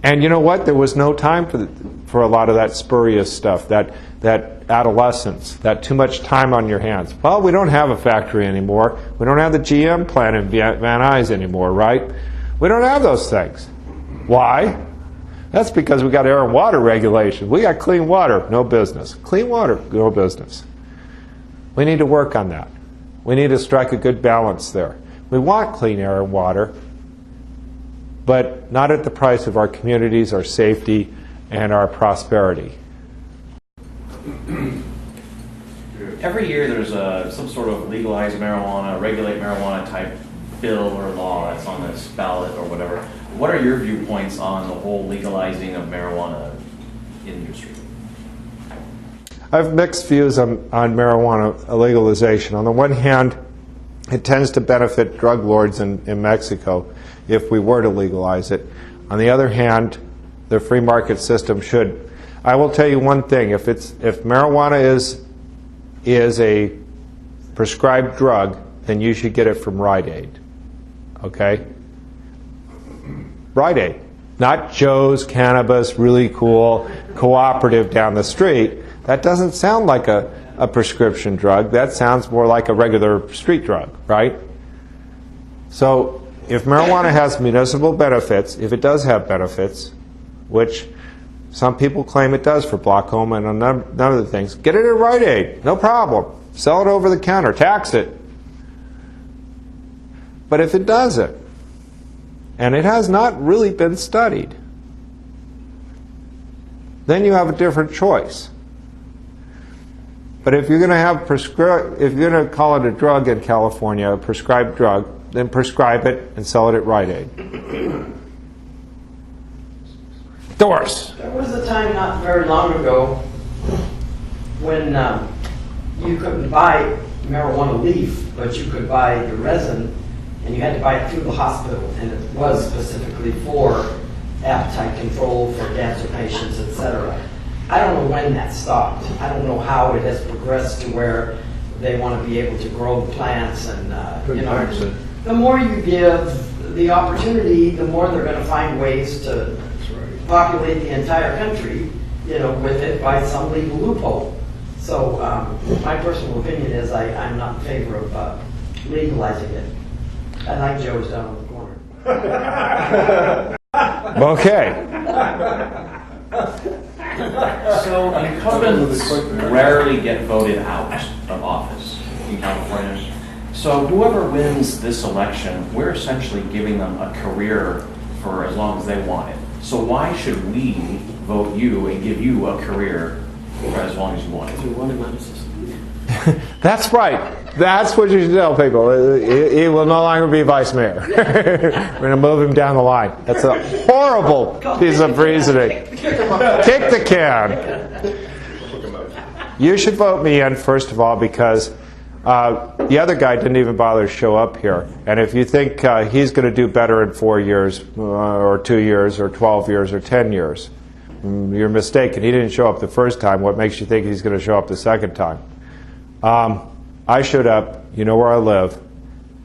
Speaker 2: And you know what? There was no time for a lot of that spurious stuff, that adolescence, that too much time on your hands. Well, we don't have a factory anymore. We don't have the GM plant in Van Nuys anymore, right? We don't have those things. Why? That's because we got air and water regulation. We got clean water, no business. Clean water, no business. We need to work on that. We need to strike a good balance there. We want clean air and water, but not at the price of our communities, our safety, and our prosperity.
Speaker 7: Every year there's some sort of legalize marijuana, regulate marijuana type bill or law that's on this ballot or whatever. What are your viewpoints on the whole legalizing of marijuana industry?
Speaker 2: I have mixed views on marijuana legalization. On the one hand, it tends to benefit drug lords in Mexico if we were to legalize it. On the other hand, the free market system should. I will tell you one thing: if marijuana is a prescribed drug, then you should get it from Rite Aid. Okay? Rite Aid, not Joe's Cannabis, really cool cooperative down the street. That doesn't sound like a prescription drug. That sounds more like a regular street drug, right? So if marijuana has municipal benefits, if it does have benefits, which some people claim it does for glaucoma and a number of the things, get it at Rite Aid, no problem. Sell it over the counter, tax it. But if it doesn't, and it has not really been studied, then you have a different choice. But if you're going to have if you're going to call it a drug in California, a prescribed drug, then prescribe it and sell it at Rite Aid. Doris.
Speaker 14: There was a time not very long ago when you couldn't buy marijuana leaf, but you could buy the resin, and you had to buy it through the hospital, and it was specifically for appetite control, for cancer patients, etc. I don't know when that stopped. I don't know how it has progressed to where they want to be able to grow plants, and the more you give the opportunity, the more they're going to find ways to populate the entire country, with it by some legal loophole. So my personal opinion is I'm not in favor of legalizing it. I like Joe's down in the corner.
Speaker 2: Okay.
Speaker 7: So incumbents rarely get voted out of office in California. So whoever wins this election, we're essentially giving them a career for as long as they want it. So why should we vote you and give you a career for as long as you want it?
Speaker 2: That's right. That's what you should tell people. He will no longer be vice mayor. We're going to move him down the line. That's a horrible piece of reasoning. Kick the can. You should vote me in, first of all, because the other guy didn't even bother to show up here. And if you think he's going to do better in 4 years, or 2 years, or 12 years, or 10 years, you're mistaken. He didn't show up the first time. What makes you think he's going to show up the second time? I showed up. You know where I live.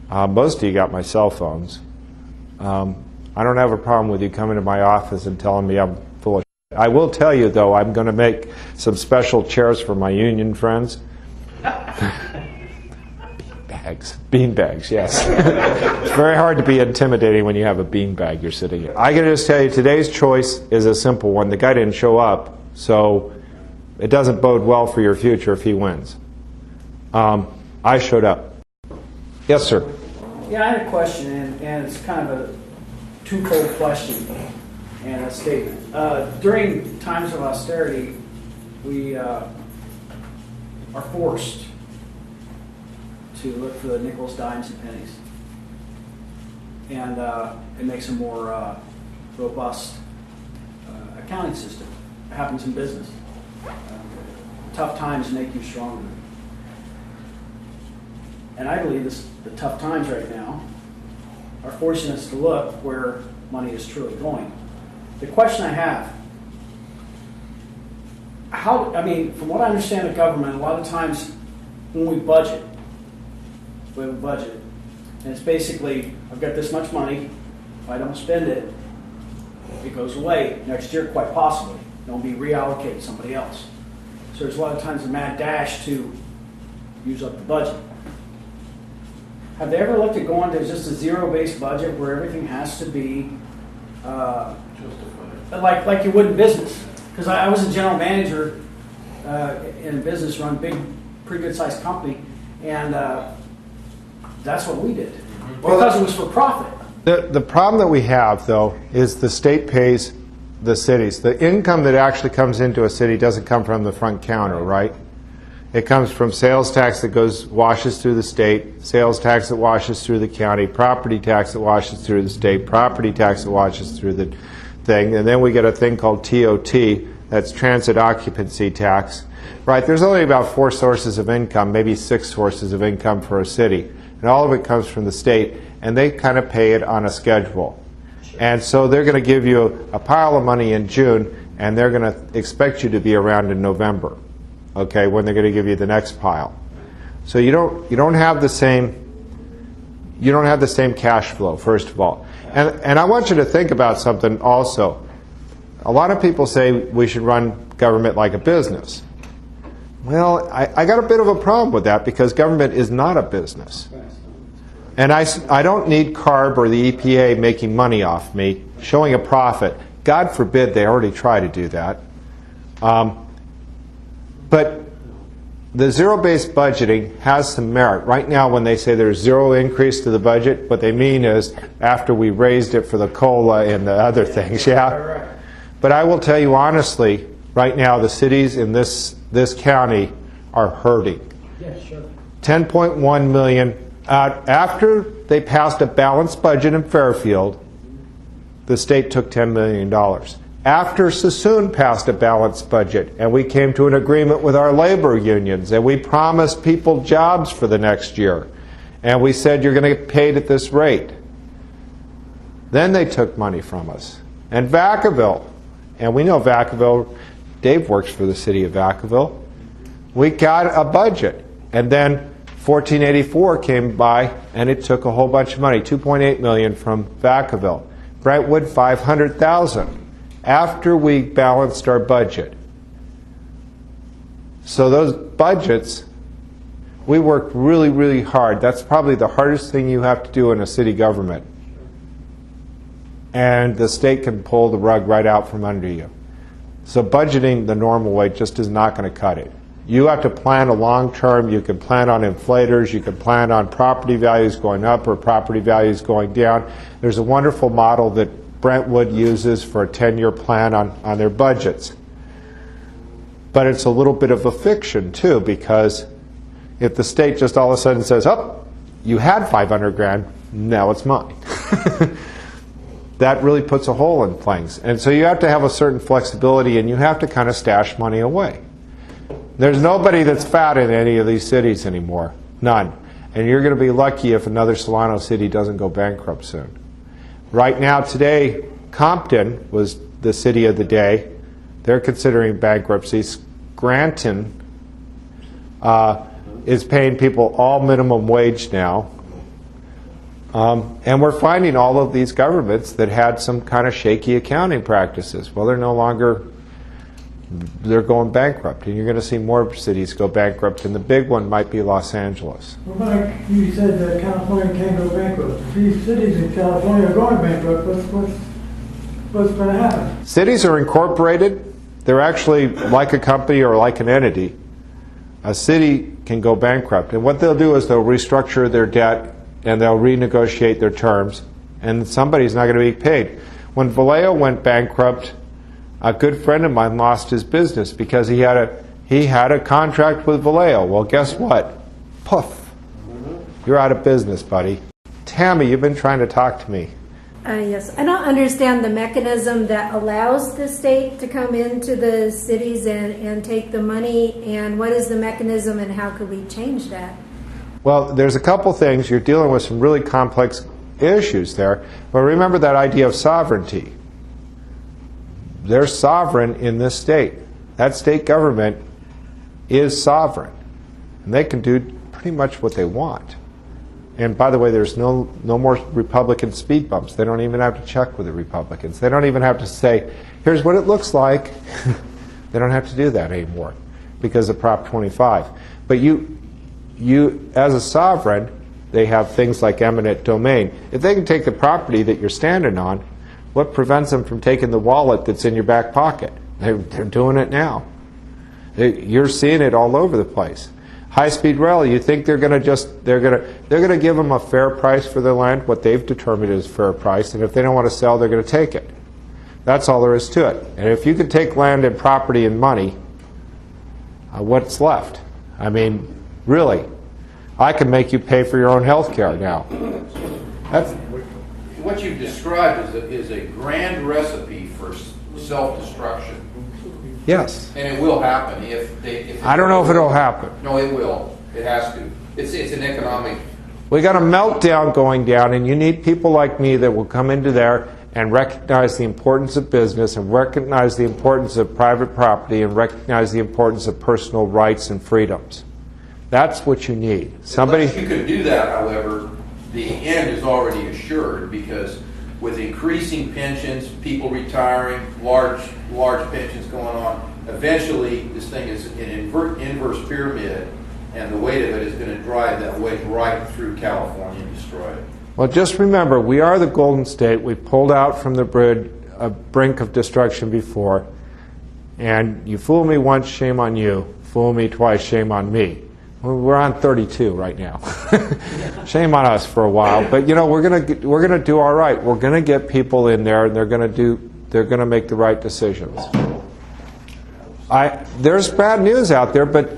Speaker 2: Most of you got my cell phones. I don't have a problem with you coming to my office and telling me I'm full of shit. I will tell you, though, I'm going to make some special chairs for my union friends. Beanbags, yes. It's very hard to be intimidating when you have a beanbag you're sitting in. I can just tell you, today's choice is a simple one. The guy didn't show up, so it doesn't bode well for your future if he wins. I showed up. Yes, sir.
Speaker 15: Yeah, I had a question, and it's kind of a twofold question and a statement. During times of austerity, we are forced to look for the nickels, dimes, and pennies. And it makes a more robust accounting system. happens in business. Tough times make you stronger. And I believe the tough times right now are forcing us to look where money is truly going. The question I have, from what I understand of government, a lot of times when we budget, we have a budget, and it's basically, I've got this much money, if I don't spend it, it goes away next year, quite possibly. It'll be reallocated to somebody else. So there's a lot of times a mad dash to use up the budget. Have they ever looked at going to just a zero-based budget where everything has to be like you would in business? Because I was a general manager in a business run, pretty good-sized company, and that's what we did because it was for profit.
Speaker 2: The problem that we have, though, is the state pays the cities. The income that actually comes into a city doesn't come from the front counter, right? It comes from sales tax that washes through the state, sales tax that washes through the county, property tax that washes through the state, property tax that washes through the thing, and then we get a thing called TOT, that's transit occupancy tax. Right, there's only about 4 sources of income, maybe 6 sources of income for a city, and all of it comes from the state, and they kind of pay it on a schedule. And so they're going to give you a pile of money in June, and they're going to expect you to be around in November. Okay, when they're going to give you the next pile. So you don't have the same cash flow, first of all. And I want you to think about something also. A lot of people say we should run government like a business. Well, I got a bit of a problem with that because government is not a business. And I don't need CARB or the EPA making money off me, showing a profit. God forbid they already try to do that. But the zero-based budgeting has some merit. Right now, when they say there's zero increase to the budget, what they mean is after we raised it for the COLA and the other things, yeah? But I will tell you honestly, right now, the cities in this county are hurting.
Speaker 15: Yeah, sure.
Speaker 2: 10.1 million. After they passed a balanced budget in Fairfield, the state took $10 million. After Sassoon passed a balanced budget and we came to an agreement with our labor unions and we promised people jobs for the next year and we said you're going to get paid at this rate, then they took money from us. And Vacaville, and we know Vacaville, Dave works for the city of Vacaville, we got a budget, and then 1484 came by and it took a whole bunch of money, 2.8 million from Vacaville. Brentwood, 500,000 after we balanced our budget. So those budgets, we worked really, really hard. That's probably the hardest thing you have to do in a city government. And the state can pull the rug right out from under you. So budgeting the normal way just is not going to cut it. You have to plan a long term. You can plan on inflators. You can plan on property values going up or property values going down. There's a wonderful model that Brentwood uses for a 10-year plan on their budgets. But it's a little bit of a fiction, too, because if the state just all of a sudden says, oh, you had 500 grand, now it's mine. That really puts a hole in things. And so you have to have a certain flexibility, and you have to kind of stash money away. There's nobody that's fat in any of these cities anymore. None. And you're going to be lucky if another Solano city doesn't go bankrupt soon. Right now, today, Compton was the city of the day. They're considering bankruptcy. Scranton is paying people all minimum wage now. And we're finding all of these governments that had some kind of shaky accounting practices. Well, they're no longer, they're going bankrupt. And you're going to see more cities go bankrupt. And the big one might be Los Angeles.
Speaker 16: Well, Mike, you said that California can't go bankrupt. If these cities in California are going bankrupt, what's going to happen?
Speaker 2: Cities are incorporated. They're actually like a company or like an entity. A city can go bankrupt. And what they'll do is they'll restructure their debt and they'll renegotiate their terms. And somebody's not going to be paid. When Vallejo went bankrupt, a good friend of mine lost his business because he had a contract with Vallejo. Well, guess what? Poof. You're out of business, buddy. Tammy, you've been trying to talk to me.
Speaker 6: Yes, I don't understand the mechanism that allows the state to come into the cities and take the money, and what is the mechanism and how could we change that?
Speaker 2: Well, there's a couple things. You're dealing with some really complex issues there, but remember that idea of sovereignty. They're sovereign in this state. That state government is sovereign, and they can do pretty much what they want. And by the way, there's no more Republican speed bumps. They don't even have to check with the Republicans. They don't even have to say, here's what it looks like. They don't have to do that anymore because of Prop 25. But you, as a sovereign, they have things like eminent domain. If they can take the property that you're standing on, what prevents them from taking the wallet that's in your back pocket? They're doing it now. You're seeing it all over the place. High-speed rail, you think they're going to give them a fair price for their land, what they've determined is fair price, and if they don't want to sell, they're going to take it. That's all there is to it. And if you can take land and property and money, what's left? I mean, really, I can make you pay for your own health care now.
Speaker 11: What you've described is a grand recipe for self-destruction.
Speaker 2: Yes.
Speaker 11: And it will happen if
Speaker 2: I don't know if it'll happen.
Speaker 11: No, it will. It has to. It's an economic.
Speaker 2: We got a meltdown going down, and you need people like me that will come into there and recognize the importance of business and recognize the importance of private property and recognize the importance of personal rights and freedoms. That's what you need. Somebody.
Speaker 11: Unless you can do that, however, the end is already assured because with increasing pensions, people retiring, large pensions going on, eventually this thing is an inverse pyramid, and the weight of it is going to drive that wedge right through California and destroy it.
Speaker 2: Well, just remember, we are the Golden State. We pulled out from the brink of destruction before, and you fool me once, shame on you. Fool me twice, shame on me. We're on 32 right now. Shame on us for a while, but you know we're gonna do all right. We're gonna get people in there, and they're gonna make the right decisions. There's bad news out there, but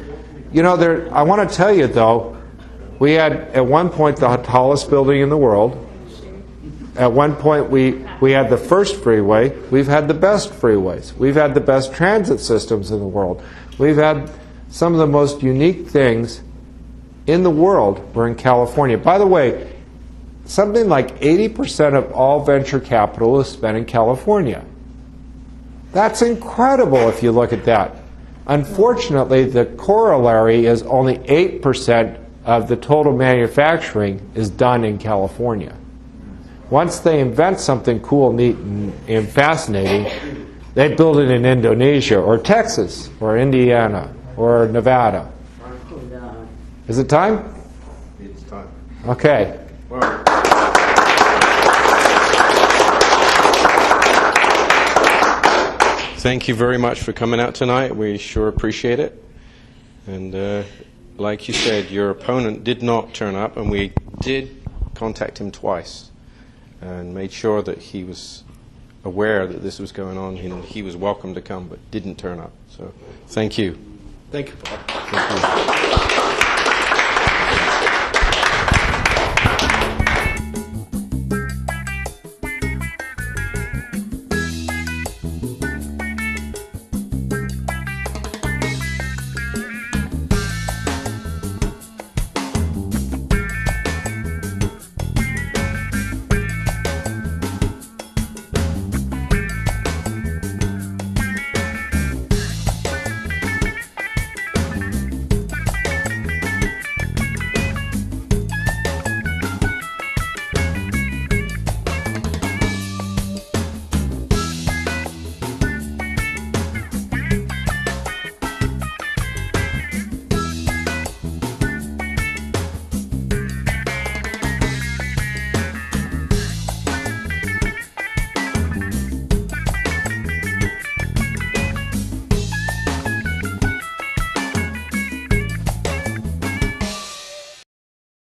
Speaker 2: you know I want to tell you though, we had at one point the tallest building in the world. At one point we had the first freeway. We've had the best freeways. We've had the best transit systems in the world. We've had some of the most unique things in the world were in California. By the way, something like 80% of all venture capital is spent in California. That's incredible if you look at that. Unfortunately, the corollary is only 8% of the total manufacturing is done in California. Once they invent something cool, neat, and fascinating, they build it in Indonesia or Texas or Indiana or Nevada. Is it time?
Speaker 1: It's time.
Speaker 2: Okay.
Speaker 1: Thank you very much for coming out tonight. We sure appreciate it. And like you said, your opponent did not turn up, and we did contact him twice and made sure that he was aware that this was going on, and he was welcome to come but didn't turn up. So thank you.
Speaker 2: Thank you, Paul.
Speaker 1: Thank you.